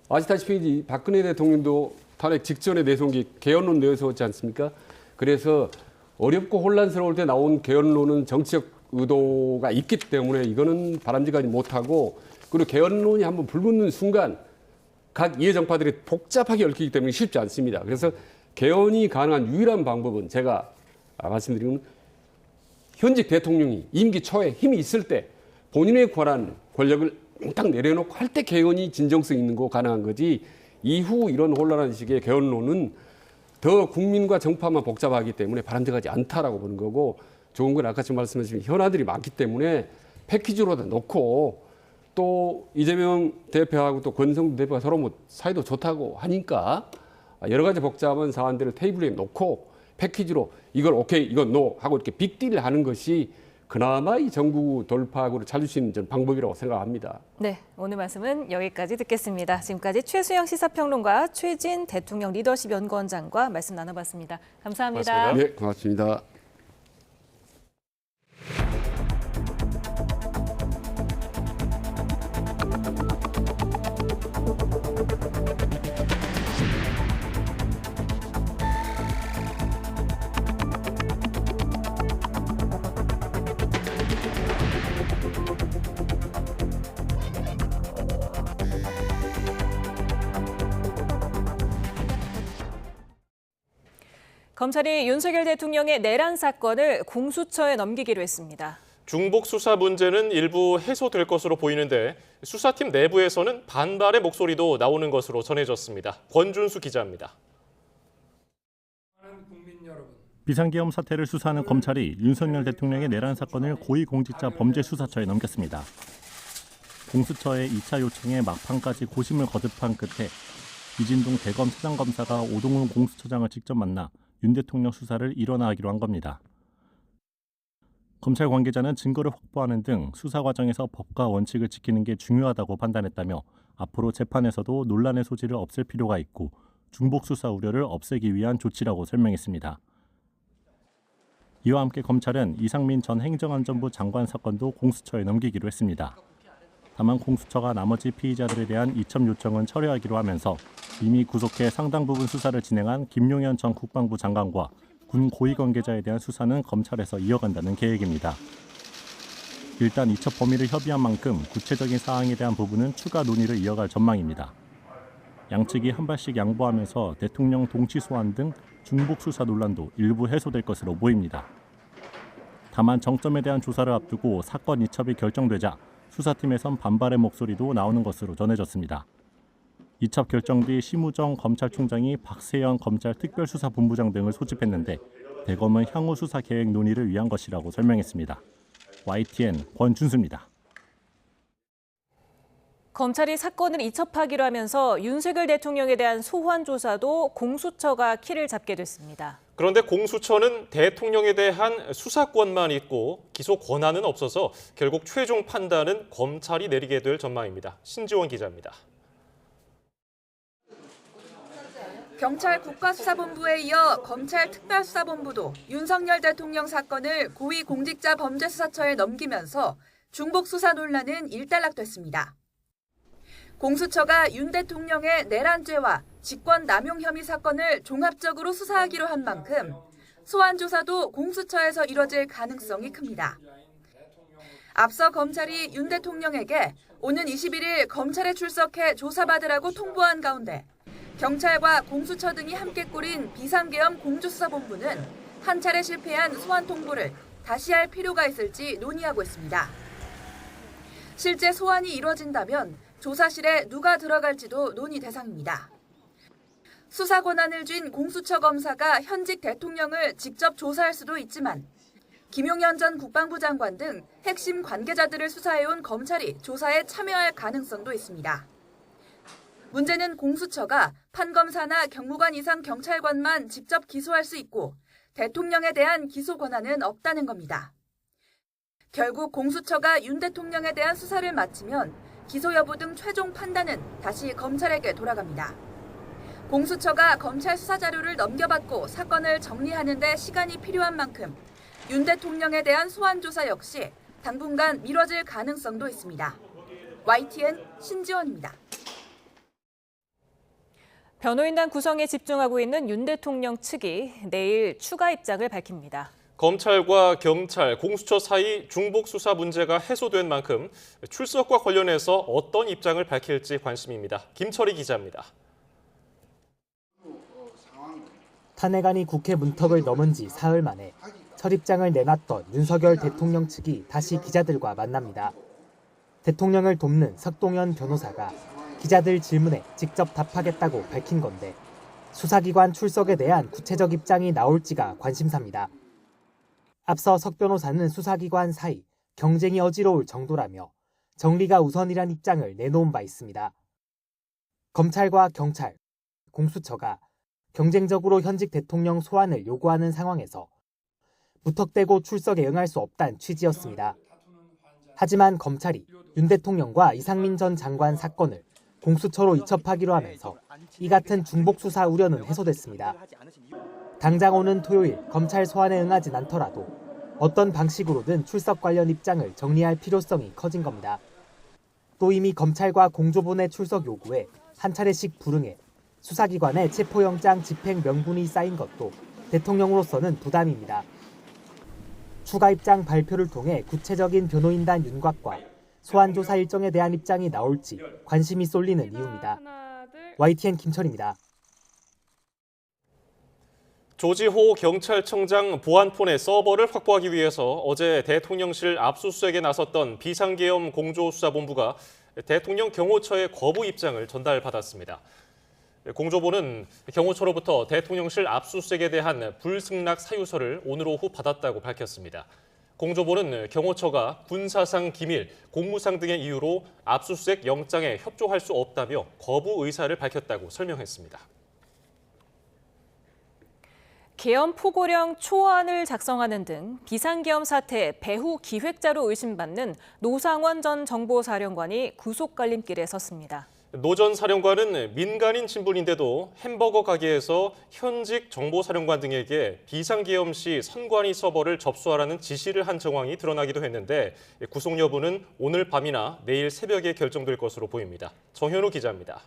아시다시피 박근혜 대통령도 탄핵 직전에 내세운 게 개헌론 내세웠지 않습니까? 그래서 어렵고 혼란스러울 때 나온 개헌론은 정치적 의도가 있기 때문에 이거는 바람직하지 못하고 그리고 개헌론이 한번 불붙는 순간 각 이해정파들이 복잡하게 얽히기 때문에 쉽지 않습니다. 그래서 개헌이 가능한 유일한 방법은 제가 말씀드리는 현직 대통령이 임기 초에 힘이 있을 때 본인의 권력을 몽땅 내려놓고 할 때 개헌이 진정성 있는 거 가능한 거지 이후 이런 혼란한 식의 개헌론은 더 국민과 정파만 복잡하기 때문에 바람직하지 않다라고 보는 거고 좋은 건 아까 지금 말씀하신 현안들이 많기 때문에 패키지로 다 놓고 또 이재명 대표하고 또 권성동 대표가 서로 뭐 사이도 좋다고 하니까 여러 가지 복잡한 사안들을 테이블에 놓고 패키지로 이걸 오케이, 이건 노 하고 이렇게 빅딜을 하는 것이 그나마 이 정부 돌파구를 찾을 수 있는 방법이라고 생각합니다. 네, 오늘 말씀은 여기까지 듣겠습니다. 지금까지 최수영 시사평론가 최진 대통령 리더십 연구원장과 말씀 나눠봤습니다. 감사합니다. 네, 고맙습니다. 검찰이 윤석열 대통령의 내란 사건을 공수처에 넘기기로 했습니다. 중복 수사 문제는 일부 해소될 것으로 보이는데 수사팀 내부에서는 반발의 목소리도 나오는 것으로 전해졌습니다. 권준수 기자입니다. 비상계엄 사태를 수사하는 검찰이 윤석열 대통령의 내란 사건을 고위공직자 범죄수사처에 넘겼습니다. 공수처의 2차 요청에 막판까지 고심을 거듭한 끝에 이진동 대검 차장검사가 오동훈 공수처장을 직접 만나 윤 대통령 수사를 일원화하기로 한 겁니다. 검찰 관계자는 증거를 확보하는 등 수사 과정에서 법과 원칙을 지키는 게 중요하다고 판단했다며 앞으로 재판에서도 논란의 소지를 없앨 필요가 있고 중복 수사 우려를 없애기 위한 조치라고 설명했습니다. 이와 함께 검찰은 이상민 전 행정안전부 장관 사건도 공수처에 넘기기로 했습니다. 다만 공수처가 나머지 피의자들에 대한 이첩 요청은 철회하기로 하면서 이미 구속해 상당 부분 수사를 진행한 김용현 전 국방부 장관과 군 고위 관계자에 대한 수사는 검찰에서 이어간다는 계획입니다. 일단 이첩 범위를 협의한 만큼 구체적인 사항에 대한 부분은 추가 논의를 이어갈 전망입니다. 양측이 한 발씩 양보하면서 대통령 동치 소환 등 중복 수사 논란도 일부 해소될 것으로 보입니다. 다만 정점에 대한 조사를 앞두고 사건 이첩이 결정되자 수사팀에선 반발의 목소리도 나오는 것으로 전해졌습니다. 이첩 결정 뒤 심우정 검찰총장이 박세현 검찰특별수사본부장 등을 소집했는데 대검은 향후 수사 계획 논의를 위한 것이라고 설명했습니다. YTN 권준수입니다. 검찰이 사건을 이첩하기로 하면서 윤석열 대통령에 대한 소환 조사도 공수처가 키를 잡게 됐습니다. 그런데 공수처는 대통령에 대한 수사권만 있고 기소 권한은 없어서 결국 최종 판단은 검찰이 내리게 될 전망입니다. 신지원 기자입니다. 경찰 국가수사본부에 이어 검찰특별수사본부도 윤석열 대통령 사건을 고위공직자범죄수사처에 넘기면서 중복 수사 논란은 일단락됐습니다. 공수처가 윤 대통령의 내란죄와 직권남용 혐의 사건을 종합적으로 수사하기로 한 만큼 소환 조사도 공수처에서 이뤄질 가능성이 큽니다. 앞서 검찰이 윤 대통령에게 오는 21일 검찰에 출석해 조사받으라고 통보한 가운데 경찰과 공수처 등이 함께 꾸린 비상계엄 공조수사본부는 한 차례 실패한 소환 통보를 다시 할 필요가 있을지 논의하고 있습니다. 실제 소환이 이뤄진다면 조사실에 누가 들어갈지도 논의 대상입니다. 수사 권한을 쥔 공수처 검사가 현직 대통령을 직접 조사할 수도 있지만 김용현 전 국방부 장관 등 핵심 관계자들을 수사해온 검찰이 조사에 참여할 가능성도 있습니다. 문제는 공수처가 판검사나 경무관 이상 경찰관만 직접 기소할 수 있고 대통령에 대한 기소 권한은 없다는 겁니다. 결국 공수처가 윤 대통령에 대한 수사를 마치면 기소 여부 등 최종 판단은 다시 검찰에게 돌아갑니다. 공수처가 검찰 수사 자료를 넘겨받고 사건을 정리하는 데 시간이 필요한 만큼 윤 대통령에 대한 소환 조사 역시 당분간 미뤄질 가능성도 있습니다. YTN 신지원입니다. 변호인단 구성에 집중하고 있는 윤 대통령 측이 내일 추가 입장을 밝힙니다. 검찰과 경찰, 공수처 사이 중복 수사 문제가 해소된 만큼 출석과 관련해서 어떤 입장을 밝힐지 관심입니다. 김철희 기자입니다. 탄핵안이 국회 문턱을 넘은 지 사흘 만에 첫 입장을 내놨던 윤석열 대통령 측이 다시 기자들과 만납니다. 대통령을 돕는 석동현 변호사가 기자들 질문에 직접 답하겠다고 밝힌 건데 수사기관 출석에 대한 구체적 입장이 나올지가 관심사입니다. 앞서 석 변호사는 수사기관 사이 경쟁이 어지러울 정도라며 정리가 우선이란 입장을 내놓은 바 있습니다. 검찰과 경찰, 공수처가 경쟁적으로 현직 대통령 소환을 요구하는 상황에서 무턱대고 출석에 응할 수 없다는 취지였습니다. 하지만 검찰이 윤 대통령과 이상민 전 장관 사건을 공수처로 이첩하기로 하면서 이 같은 중복 수사 우려는 해소됐습니다. 당장 오는 토요일 검찰 소환에 응하진 않더라도 어떤 방식으로든 출석 관련 입장을 정리할 필요성이 커진 겁니다. 또 이미 검찰과 공조본의 출석 요구에 한 차례씩 불응해 수사기관에 체포영장 집행 명분이 쌓인 것도 대통령으로서는 부담입니다. 추가 입장 발표를 통해 구체적인 변호인단 윤곽과 소환 조사 일정에 대한 입장이 나올지 관심이 쏠리는 이유입니다. YTN 김철입니다. 조지호 경찰청장 보안폰의 서버를 확보하기 위해서 어제 대통령실 압수수색에 나섰던 비상계엄 공조수사본부가 대통령 경호처의 거부 입장을 전달받았습니다. 공조본은 경호처로부터 대통령실 압수수색에 대한 불승낙 사유서를 오늘 오후 받았다고 밝혔습니다. 공조본은 경호처가 군사상 기밀, 공무상 등의 이유로 압수수색 영장에 협조할 수 없다며 거부 의사를 밝혔다고 설명했습니다. 계엄 포고령 초안을 작성하는 등 비상계엄 사태 배후 기획자로 의심받는 노상원 전 정보사령관이 구속 갈림길에 섰습니다. 노 전 사령관은 민간인 신분인데도 햄버거 가게에서 현직 정보사령관 등에게 비상계엄 시 선관위 서버를 접수하라는 지시를 한 정황이 드러나기도 했는데 구속 여부는 오늘 밤이나 내일 새벽에 결정될 것으로 보입니다. 정현우 기자입니다.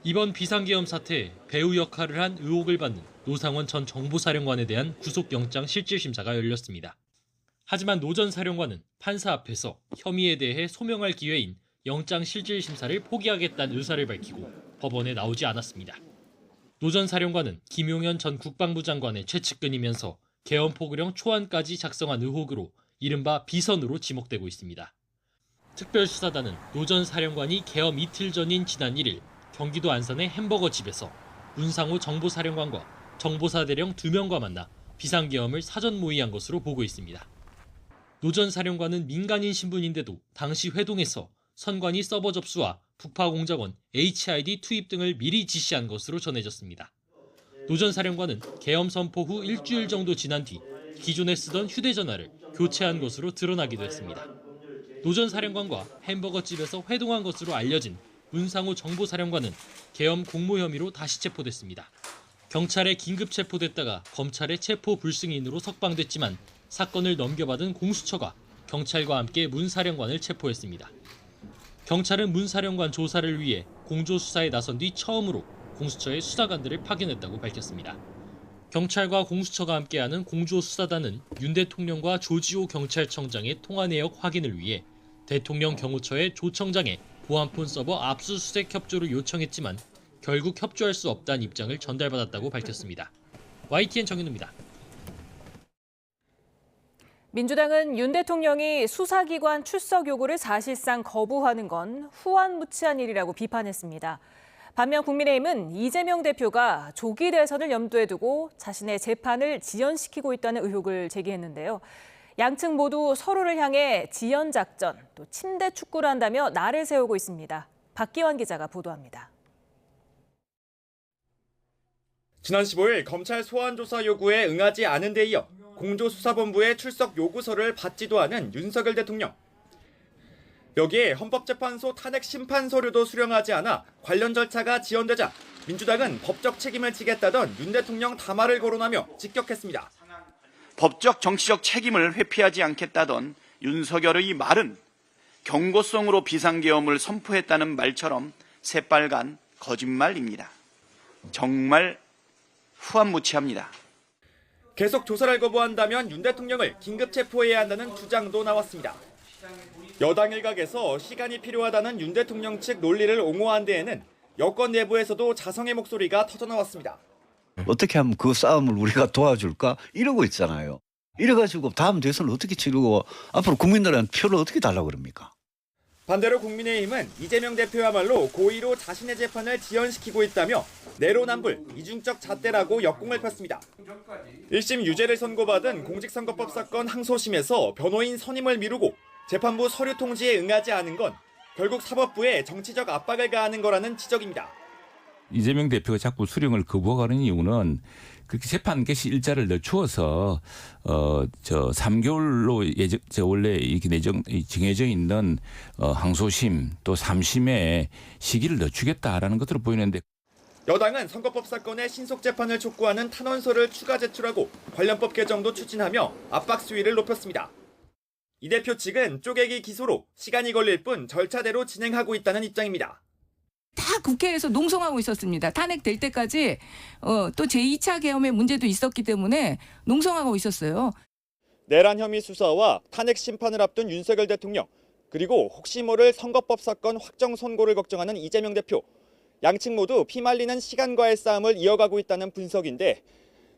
이번 비상계엄 사태에 배후 역할을 한 의혹을 받는 노상원 전 정보사령관에 대한 구속영장 실질심사가 열렸습니다. 하지만 노 전 사령관은 판사 앞에서 혐의에 대해 소명할 기회인 영장 실질심사를 포기하겠다는 의사를 밝히고 법원에 나오지 않았습니다. 노 전 사령관은 김용현 전 국방부 장관의 최측근이면서 계엄 포고령 초안까지 작성한 의혹으로 이른바 비선으로 지목되고 있습니다. 특별수사단은 노 전 사령관이 계엄 이틀 전인 지난 1일 경기도 안산의 햄버거 집에서 문상호 정보사령관과 정보사대령 2명과 만나 비상계엄을 사전 모의한 것으로 보고 있습니다. 노 전 사령관은 민간인 신분인데도 당시 회동에서 선관위 서버 접수와 북파공작원 HID 투입 등을 미리 지시한 것으로 전해졌습니다. 노 전 사령관은 계엄 선포 후 일주일 정도 지난 뒤 기존에 쓰던 휴대전화를 교체한 것으로 드러나기도 했습니다. 노 전 사령관과 햄버거집에서 회동한 것으로 알려진 문상호 정보사령관은 계엄 공모 혐의로 다시 체포됐습니다. 경찰에 긴급 체포됐다가 검찰의 체포 불승인으로 석방됐지만 사건을 넘겨받은 공수처가 경찰과 함께 문 사령관을 체포했습니다. 경찰은 문 사령관 조사를 위해 공조수사에 나선 뒤 처음으로 공수처의 수사관들을 파견했다고 밝혔습니다. 경찰과 공수처가 함께하는 공조수사단은 윤 대통령과 조지호 경찰청장의 통화 내역 확인을 위해 대통령 경호처의 조 청장의 보안폰 서버 압수수색 협조를 요청했지만 결국 협조할 수 없다는 입장을 전달받았다고 밝혔습니다. YTN 정현우입니다. 민주당은 윤 대통령이 수사기관 출석 요구를 사실상 거부하는 건 후안무치한 일이라고 비판했습니다. 반면 국민의힘은 이재명 대표가 조기 대선을 염두에 두고 자신의 재판을 지연시키고 있다는 의혹을 제기했는데요. 양측 모두 서로를 향해 지연 작전, 또 침대 축구를 한다며 날을 세우고 있습니다. 박기환 기자가 보도합니다. 지난 15일 검찰 소환조사 요구에 응하지 않은 데 이어 공조수사본부의 출석 요구서를 받지도 않은 윤석열 대통령. 여기에 헌법재판소 탄핵 심판 서류도 수령하지 않아 관련 절차가 지연되자 민주당은 법적 책임을 지겠다던 윤 대통령 담화를 거론하며 직격했습니다. 법적 정치적 책임을 회피하지 않겠다던 윤석열의 말은 경고성으로 비상계엄을 선포했다는 말처럼 새빨간 거짓말입니다. 정말 후안무치합니다. 계속 조사를 거부한다면 윤 대통령을 긴급 체포해야 한다는 주장도 나왔습니다. 여당 일각에서 시간이 필요하다는 윤 대통령 측 논리를 옹호한 데에는 여권 내부에서도 자성의 목소리가 터져나왔습니다. 어떻게 하면 그 싸움을 우리가 도와줄까? 이러고 있잖아요. 이래가지고 다음 대선을 어떻게 치르고 앞으로 국민들한테 표를 어떻게 달라고 그럽니까? 반대로 국민의힘은 이재명 대표야말로 고의로 자신의 재판을 지연시키고 있다며 내로남불, 이중적 잣대라고 역공을 폈습니다. 1심 유죄를 선고받은 공직선거법 사건 항소심에서 변호인 선임을 미루고 재판부 서류 통지에 응하지 않은 건 결국 사법부에 정치적 압박을 가하는 거라는 지적입니다. 이재명 대표가 자꾸 수령을 거부하는 이유는 그렇게 재판 개시 일자를 늦추어서 3개월로 원래 이렇게 정해져 있는 항소심 또 3심의 시기를 늦추겠다라는 것으로 보이는데. 여당은 선거법 사건의 신속 재판을 촉구하는 탄원서를 추가 제출하고 관련법 개정도 추진하며 압박 수위를 높였습니다. 이 대표 측은 쪼개기 기소로 시간이 걸릴 뿐 절차대로 진행하고 있다는 입장입니다. 다 국회에서 농성하고 있었습니다. 탄핵될 때까지 또 제2차 계엄의 문제도 있었기 때문에 농성하고 있었어요. 내란 혐의 수사와 탄핵 심판을 앞둔 윤석열 대통령, 그리고 혹시 모를 선거법 사건 확정 선고를 걱정하는 이재명 대표. 양측 모두 피말리는 시간과의 싸움을 이어가고 있다는 분석인데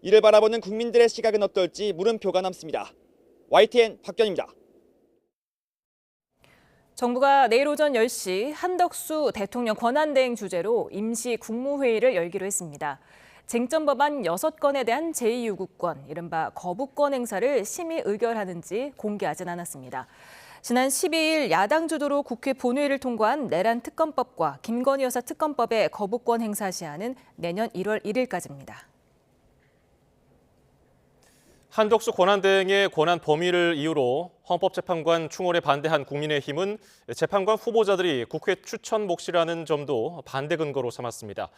이를 바라보는 국민들의 시각은 어떨지 물음표가 남습니다. YTN 박견입니다. 정부가 내일 오전 10시 한덕수 대통령 권한대행 주재로 임시 국무회의를 열기로 했습니다. 쟁점 법안 6건에 대한 제2요구권, 이른바 거부권 행사를 심의 의결하는지 공개하진 않았습니다. 지난 12일 야당 주도로 국회 본회의를 통과한 내란 특검법과 김건희 여사 특검법의 거부권 행사 시한은 내년 1월 1일까지입니다. 한덕수 권한대행의 권한 범위를 이유로 헌법재판관 충원에 반대한 국민의힘은 재판관 후보자들이 국회 추천 몫이라는 점도 반대 근거로 삼았습니다.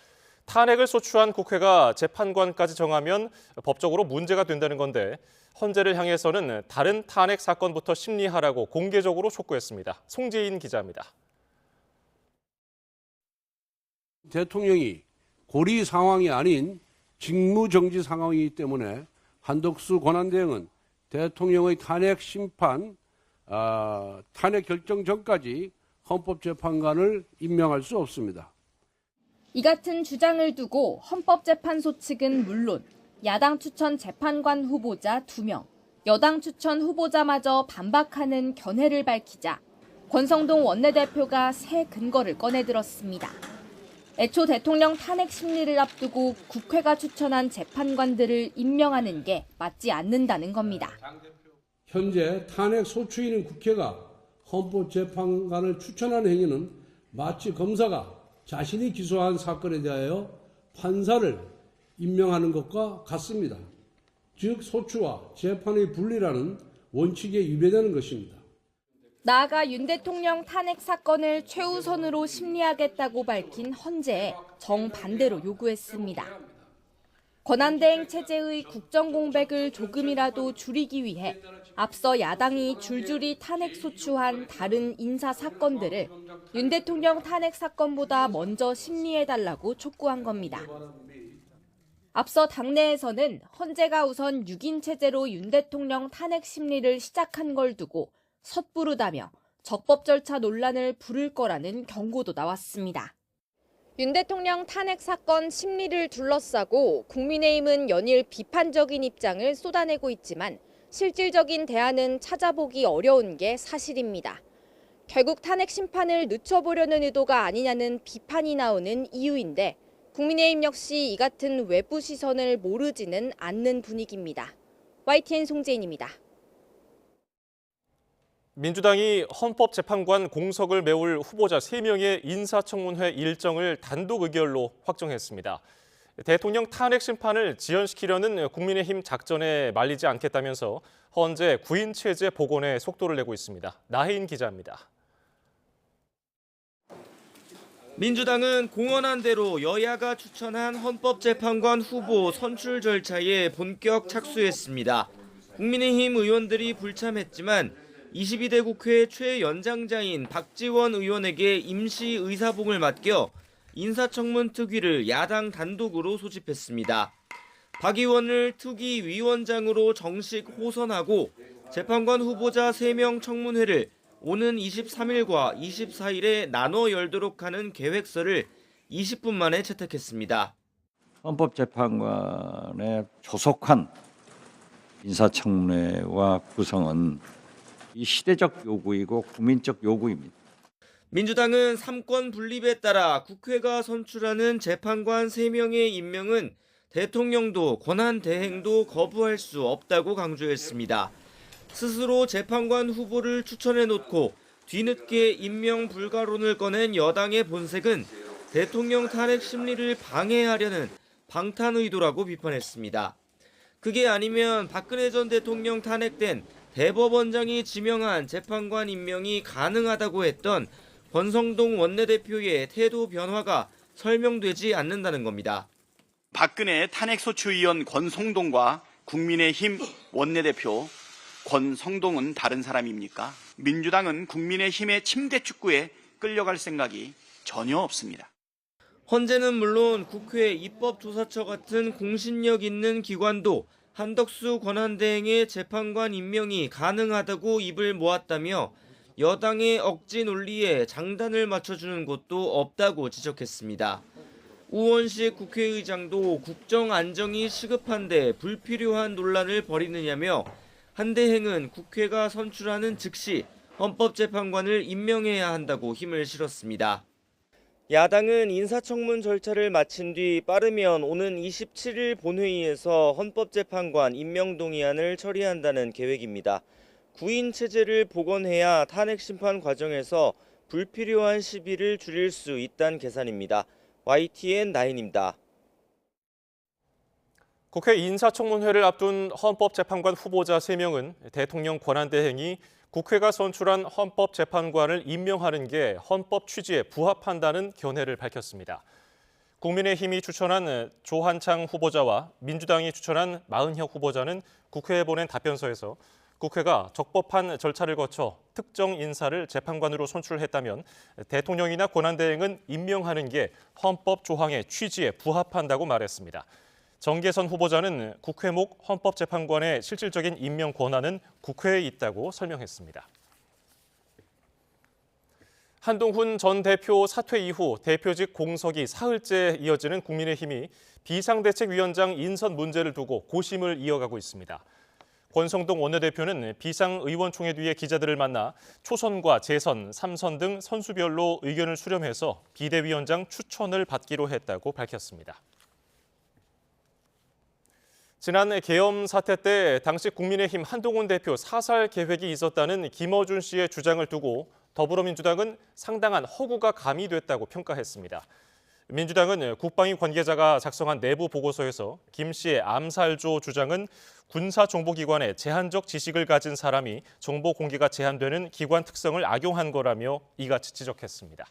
탄핵을 소추한 국회가 재판관까지 정하면 법적으로 문제가 된다는 건데 헌재를 향해서는 다른 탄핵 사건부터 심리하라고 공개적으로 촉구했습니다. 송지인 기자입니다. 대통령이 고리 상황이 아닌 직무정지 상황이기 때문에 한덕수 권한대행은 대통령의 탄핵 심판, 탄핵 결정 전까지 헌법재판관을 임명할 수 없습니다. 이 같은 주장을 두고 헌법재판소 측은 물론 야당 추천 재판관 후보자 2명, 여당 추천 후보자마저 반박하는 견해를 밝히자 권성동 원내대표가 새 근거를 꺼내들었습니다. 애초 대통령 탄핵 심리를 앞두고 국회가 추천한 재판관들을 임명하는 게 맞지 않는다는 겁니다. 현재 탄핵 소추인인 국회가 헌법재판관을 추천하는 행위는 마치 검사가 자신이 기소한 사건에 대하여 판사를 임명하는 것과 같습니다. 즉 소추와 재판의 분리라는 원칙에 위배되는 것입니다. 나아가 윤 대통령 탄핵 사건을 최우선으로 심리하겠다고 밝힌 헌재에 정반대로 요구했습니다. 권한대행 체제의 국정 공백을 조금이라도 줄이기 위해 앞서 야당이 줄줄이 탄핵 소추한 다른 인사 사건들을 윤 대통령 탄핵 사건보다 먼저 심리해달라고 촉구한 겁니다. 앞서 당내에서는 헌재가 우선 6인 체제로 윤 대통령 탄핵 심리를 시작한 걸 두고 섣부르다며 적법 절차 논란을 부를 거라는 경고도 나왔습니다. 윤 대통령 탄핵 사건 심리를 둘러싸고 국민의힘은 연일 비판적인 입장을 쏟아내고 있지만 실질적인 대안은 찾아보기 어려운 게 사실입니다. 결국 탄핵 심판을 늦춰보려는 의도가 아니냐는 비판이 나오는 이유인데 국민의힘 역시 이 같은 외부 시선을 모르지는 않는 분위기입니다. YTN 송재인입니다. 민주당이 헌법재판관 공석을 메울 후보자 3명의 인사청문회 일정을 단독 의결로 확정했습니다. 대통령 탄핵 심판을 지연시키려는 국민의힘 작전에 말리지 않겠다면서 헌재 구인 체제 복원에 속도를 내고 있습니다. 나혜인 기자입니다. 민주당은 공언한 대로 여야가 추천한 헌법재판관 후보 선출 절차에 본격 착수했습니다. 국민의힘 의원들이 불참했지만 22대 국회 최연장자인 박지원 의원에게 임시 의사봉을 맡겨 인사청문 특위를 야당 단독으로 소집했습니다. 박 의원을 특위 위원장으로 정식 호선하고 재판관 후보자 3명 청문회를 오는 23일과 24일에 나눠 열도록 하는 계획서를 20분 만에 채택했습니다. 헌법재판관에 조속한 인사청문회와 구성은 이 시대적 요구이고 국민적 요구입니다. 민주당은 3권 분립에 따라 국회가 선출하는 재판관 3명의 임명은 대통령도 권한 대행도 거부할 수 없다고 강조했습니다. 스스로 재판관 후보를 추천해놓고 뒤늦게 임명 불가론을 꺼낸 여당의 본색은 대통령 탄핵 심리를 방해하려는 방탄 의도라고 비판했습니다. 그게 아니면 박근혜 전 대통령 탄핵된 대법원장이 지명한 재판관 임명이 가능하다고 했던 권성동 원내대표의 태도 변화가 설명되지 않는다는 겁니다. 박근혜 탄핵소추위원 권성동과 국민의힘 원내대표 권성동은 다른 사람입니까? 민주당은 국민의힘의 침대 축구에 끌려갈 생각이 전혀 없습니다. 헌재는 물론 국회 입법조사처 같은 공신력 있는 기관도 한덕수 권한대행의 재판관 임명이 가능하다고 입을 모았다며 여당의 억지 논리에 장단을 맞춰주는 곳도 없다고 지적했습니다. 우원식 국회의장도 국정 안정이 시급한데 불필요한 논란을 벌이느냐며 한 대행은 국회가 선출하는 즉시 헌법재판관을 임명해야 한다고 힘을 실었습니다. 야당은 인사청문 절차를 마친 뒤 빠르면 오는 27일 본회의에서 헌법재판관 임명 동의안을 처리한다는 계획입니다. 구인 체제를 복원해야 탄핵 심판 과정에서 불필요한 시비를 줄일 수 있다는 계산입니다. YTN 나인입니다. 국회 인사청문회를 앞둔 헌법재판관 후보자 3명은 대통령 권한대행이 국회가 선출한 헌법재판관을 임명하는 게 헌법 취지에 부합한다는 견해를 밝혔습니다. 국민의힘이 추천한 조한창 후보자와 민주당이 추천한 마은혁 후보자는 국회에 보낸 답변서에서 국회가 적법한 절차를 거쳐 특정 인사를 재판관으로 선출했다면 대통령이나 권한대행은 임명하는 게 헌법 조항의 취지에 부합한다고 말했습니다. 정계선 후보자는 국회목 헌법재판관의 실질적인 임명 권한은 국회에 있다고 설명했습니다. 한동훈 전 대표 사퇴 이후 대표직 공석이 사흘째 이어지는 국민의힘이 비상대책위원장 인선 문제를 두고 고심을 이어가고 있습니다. 권성동 원내대표는 비상의원총회 뒤에 기자들을 만나 초선과 재선, 3선 등 선수별로 의견을 수렴해서 비대위원장 추천을 받기로 했다고 밝혔습니다. 지난 계엄 사태 때 당시 국민의힘 한동훈 대표 사살 계획이 있었다는 김어준 씨의 주장을 두고 더불어민주당은 상당한 허구가 가미됐다고 평가했습니다. 민주당은 국방위 관계자가 작성한 내부 보고서에서 김 씨의 암살조 주장은 군사정보기관에 제한적 지식을 가진 사람이 정보 공개가 제한되는 기관 특성을 악용한 거라며 이같이 지적했습니다.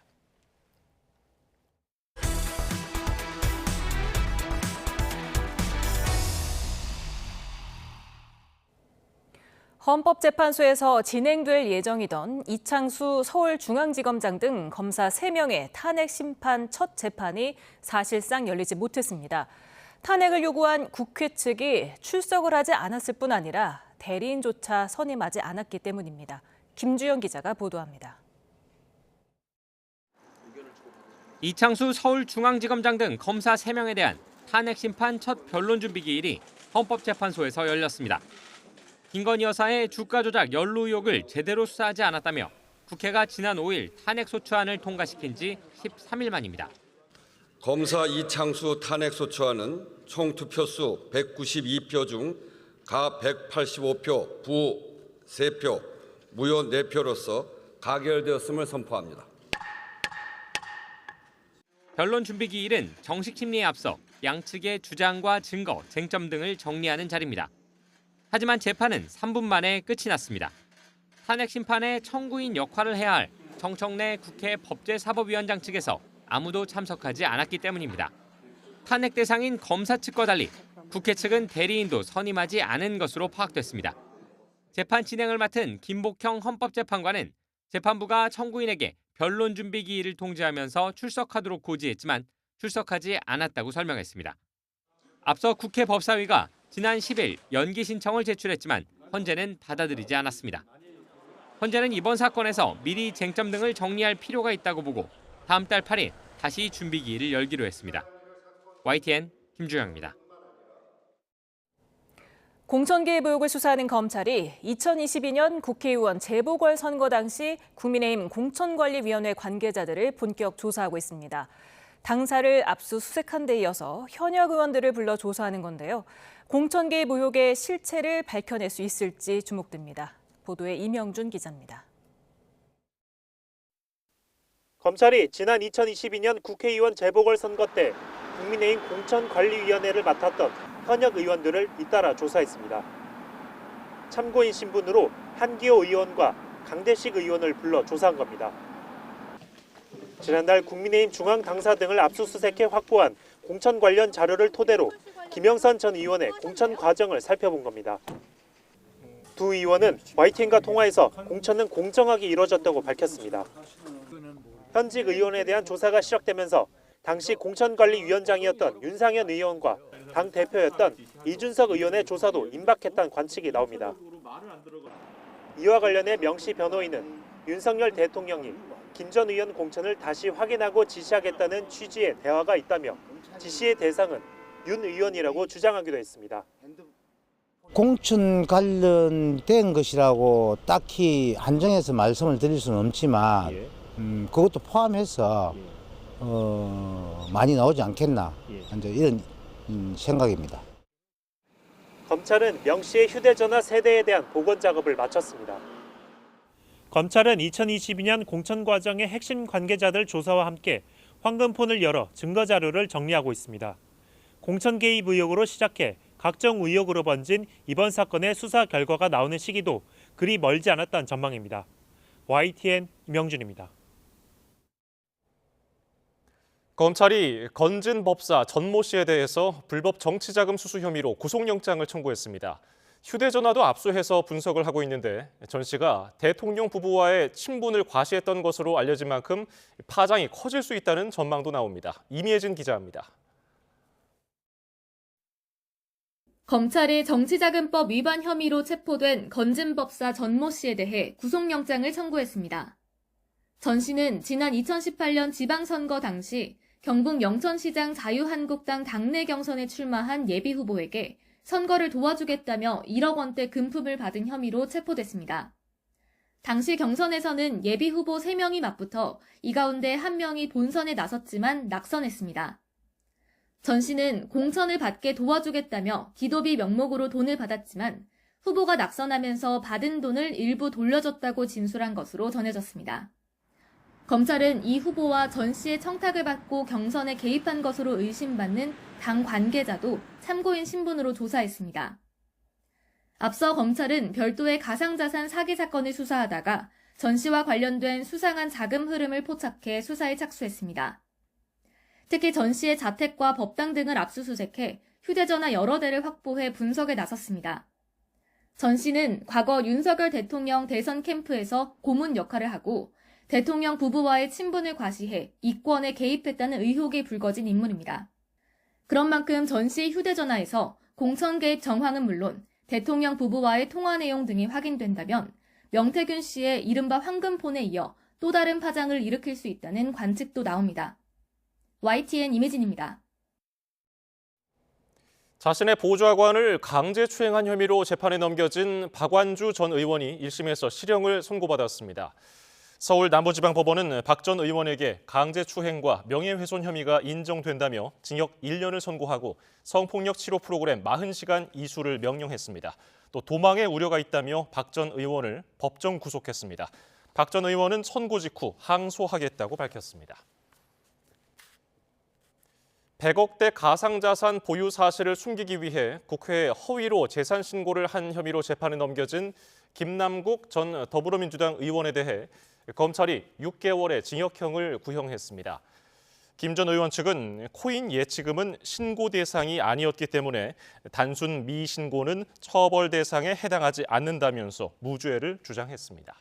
헌법재판소에서 진행될 예정이던 이창수 서울중앙지검장 등 검사 3명의 탄핵 심판 첫 재판이 사실상 열리지 못했습니다. 탄핵을 요구한 국회 측이 출석을 하지 않았을 뿐 아니라 대리인조차 선임하지 않았기 때문입니다. 김주영 기자가 보도합니다. 이창수 서울중앙지검장 등 검사 3명에 대한 탄핵 심판 첫 변론 준비 기일이 헌법재판소에서 열렸습니다. 김건희 여사의 주가 조작 연루 의혹을 제대로 수사하지 않았다며 국회가 지난 5일 탄핵소추안을 통과시킨 지 13일 만입니다. 검사 이창수 탄핵소추안은 총 투표수 192표 중 가 185표, 부 3표, 무효 4표로서 가결되었음을 선포합니다. 변론 준비 기일은 정식 심리에 앞서 양측의 주장과 증거, 쟁점 등을 정리하는 자리입니다. 하지만 재판은 3분 만에 끝이 났습니다. 탄핵 심판의 청구인 역할을 해야 할 정청래 국회 법제사법위원장 측에서 아무도 참석하지 않았기 때문입니다. 탄핵 대상인 검사 측과 달리 국회 측은 대리인도 선임하지 않은 것으로 파악됐습니다. 재판 진행을 맡은 김복형 헌법재판관은 재판부가 청구인에게 변론 준비 기일을 통지하면서 출석하도록 고지했지만 출석하지 않았다고 설명했습니다. 앞서 국회 법사위가 지난 10일 연기 신청을 제출했지만 헌재는 받아들이지 않았습니다. 헌재는 이번 사건에서 미리 쟁점 등을 정리할 필요가 있다고 보고 다음 달 8일 다시 준비 기일을 열기로 했습니다. YTN 김주영입니다. 공천 개입 의혹을 수사하는 검찰이 2022년 국회의원 재보궐선거 당시 국민의힘 공천관리위원회 관계자들을 본격 조사하고 있습니다. 당사를 압수수색한 데 이어서 현역 의원들을 불러 조사하는 건데요. 공천 개입 의혹의 실체를 밝혀낼 수 있을지 주목됩니다. 보도에 이명준 기자입니다. 검찰이 지난 2022년 국회의원 재보궐선거 때 국민의힘 공천관리위원회를 맡았던 현역 의원들을 잇따라 조사했습니다. 참고인 신분으로 한기호 의원과 강대식 의원을 불러 조사한 겁니다. 지난달 국민의힘 중앙 당사 등을 압수수색해 확보한 공천 관련 자료를 토대로 김영선 전 의원의 공천 과정을 살펴본 겁니다. 두 의원은 YTN과 통화에서 공천은 공정하게 이루어졌다고 밝혔습니다. 현직 의원에 대한 조사가 시작되면서 당시 공천관리위원장이었던 윤상현 의원과 당대표였던 이준석 의원의 조사도 임박했다는 관측이 나옵니다. 이와 관련해 명시 변호인은 윤석열 대통령이 김 전 의원 공천을 다시 확인하고 지시하겠다는 취지의 대화가 있다며 지시의 대상은 윤 의원이라고 주장하기도 했습니다. 공천 관련된 것이라고 딱히 한정해서 말씀을 드릴 수는 없지만 그것도 포함해서 많이 나오지 않겠나 이제 이런 생각입니다. 검찰은 명 씨의 휴대전화 세대에 대한 복원 작업을 마쳤습니다. 검찰은 2022년 공천 과정의 핵심 관계자들 조사와 함께 황금폰을 열어 증거 자료를 정리하고 있습니다. 공천 개입 의혹으로 시작해 각종 의혹으로 번진 이번 사건의 수사 결과가 나오는 시기도 그리 멀지 않았다는 전망입니다. YTN 이명준입니다. 검찰이 건진 법사 전모 씨에 대해서 불법 정치자금 수수 혐의로 구속영장을 청구했습니다. 휴대전화도 압수해서 분석을 하고 있는데 전 씨가 대통령 부부와의 친분을 과시했던 것으로 알려진 만큼 파장이 커질 수 있다는 전망도 나옵니다. 이미혜진 기자입니다. 검찰이 정치자금법 위반 혐의로 체포된 건진 법사 전모 씨에 대해 구속영장을 청구했습니다. 전 씨는 지난 2018년 지방선거 당시 경북 영천시장 자유한국당 당내 경선에 출마한 예비후보에게 선거를 도와주겠다며 1억 원대 금품을 받은 혐의로 체포됐습니다. 당시 경선에서는 예비후보 3명이 맞붙어 이 가운데 1명이 본선에 나섰지만 낙선했습니다. 전 씨는 공천을 받게 도와주겠다며 기도비 명목으로 돈을 받았지만 후보가 낙선하면서 받은 돈을 일부 돌려줬다고 진술한 것으로 전해졌습니다. 검찰은 이 후보와 전 씨의 청탁을 받고 경선에 개입한 것으로 의심받는 당 관계자도 참고인 신분으로 조사했습니다. 앞서 검찰은 별도의 가상자산 사기 사건을 수사하다가 전 씨와 관련된 수상한 자금 흐름을 포착해 수사에 착수했습니다. 특히 전 씨의 자택과 법당 등을 압수수색해 휴대전화 여러 대를 확보해 분석에 나섰습니다. 전 씨는 과거 윤석열 대통령 대선 캠프에서 고문 역할을 하고 대통령 부부와의 친분을 과시해 이권에 개입했다는 의혹이 불거진 인물입니다. 그런 만큼 전 씨의 휴대전화에서 공천 개입 정황은 물론 대통령 부부와의 통화 내용 등이 확인된다면 명태균 씨의 이른바 황금폰에 이어 또 다른 파장을 일으킬 수 있다는 관측도 나옵니다. YTN 이미진입니다. 자신의 보좌관을 강제추행한 혐의로 재판에 넘겨진 박완주 전 의원이 1심에서 실형을 선고받았습니다. 서울 남부지방법원은 박 전 의원에게 강제추행과 명예훼손 혐의가 인정된다며 징역 1년을 선고하고 성폭력 치료 프로그램 40시간 이수를 명령했습니다. 또 도망의 우려가 있다며 박 전 의원을 법정 구속했습니다. 박 전 의원은 선고 직후 항소하겠다고 밝혔습니다. 100억대 가상자산 보유 사실을 숨기기 위해 국회에 허위로 재산 신고를 한 혐의로 재판에 넘겨진 김남국 전 더불어민주당 의원에 대해 검찰이 6개월의 징역형을 구형했습니다. 김 전 의원 측은 코인 예치금은 신고 대상이 아니었기 때문에 단순 미신고는 처벌 대상에 해당하지 않는다면서 무죄를 주장했습니다.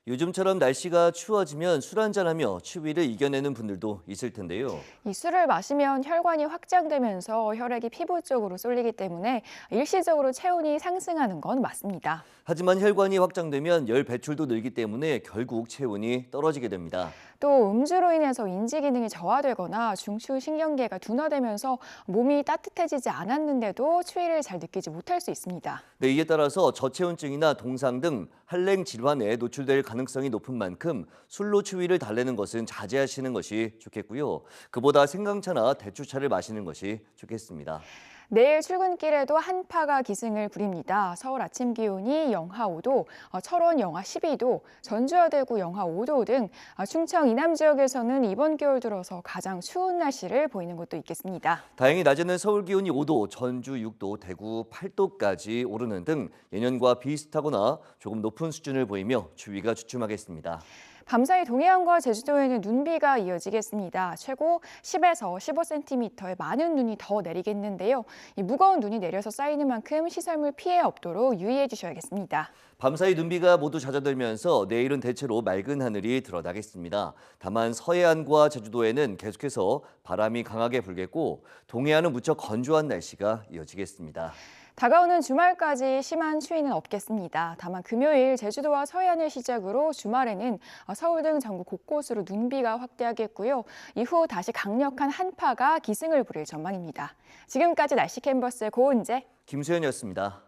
요즘처럼 날씨가 추워지면 술 한잔하며 추위를 이겨내는 분들도 있을 텐데요. 이 술을 마시면 혈관이 확장되면서 혈액이 피부 쪽으로 쏠리기 때문에 일시적으로 체온이 상승하는 건 맞습니다. 하지만 혈관이 확장되면 열 배출도 늘기 때문에 결국 체온이 떨어지게 됩니다. 또 음주로 인해서 인지 기능이 저하되거나 중추신경계가 둔화되면서 몸이 따뜻해지지 않았는데도 추위를 잘 느끼지 못할 수 있습니다. 네, 이에 따라서 저체온증이나 동상 등 한랭 질환에 노출될 가능성이 높은 만큼 술로 추위를 달래는 것은 자제하시는 것이 좋겠고요. 그보다 생강차나 대추차를 마시는 것이 좋겠습니다. 내일 출근길에도 한파가 기승을 부립니다. 서울 아침 기온이 영하 5도, 철원 영하 12도, 전주와 대구 영하 5도 등 충청 이남 지역에서는 이번 겨울 들어서 가장 추운 날씨를 보이는 곳도 있겠습니다. 다행히 낮에는 서울 기온이 5도, 전주 6도, 대구 8도까지 오르는 등 예년과 비슷하거나 조금 높은 수준을 보이며 추위가 주춤하겠습니다. 밤사이 동해안과 제주도에는 눈비가 이어지겠습니다. 최고 10에서 15cm의 많은 눈이 더 내리겠는데요. 이 무거운 눈이 내려서 쌓이는 만큼 시설물 피해 없도록 유의해 주셔야겠습니다. 밤사이 눈비가 모두 잦아들면서 내일은 대체로 맑은 하늘이 드러나겠습니다. 다만 서해안과 제주도에는 계속해서 바람이 강하게 불겠고 동해안은 무척 건조한 날씨가 이어지겠습니다. 다가오는 주말까지 심한 추위는 없겠습니다. 다만 금요일 제주도와 서해안을 시작으로 주말에는 서울 등 전국 곳곳으로 눈비가 확대하겠고요. 이후 다시 강력한 한파가 기승을 부릴 전망입니다. 지금까지 날씨 캔버스의 고은재, 김수현이었습니다.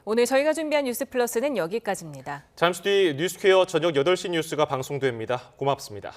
오늘 저희가 준비한 뉴스 플러스는 여기까지입니다. 잠시 뒤 뉴스퀘어 저녁 8시 뉴스가 방송됩니다. 고맙습니다.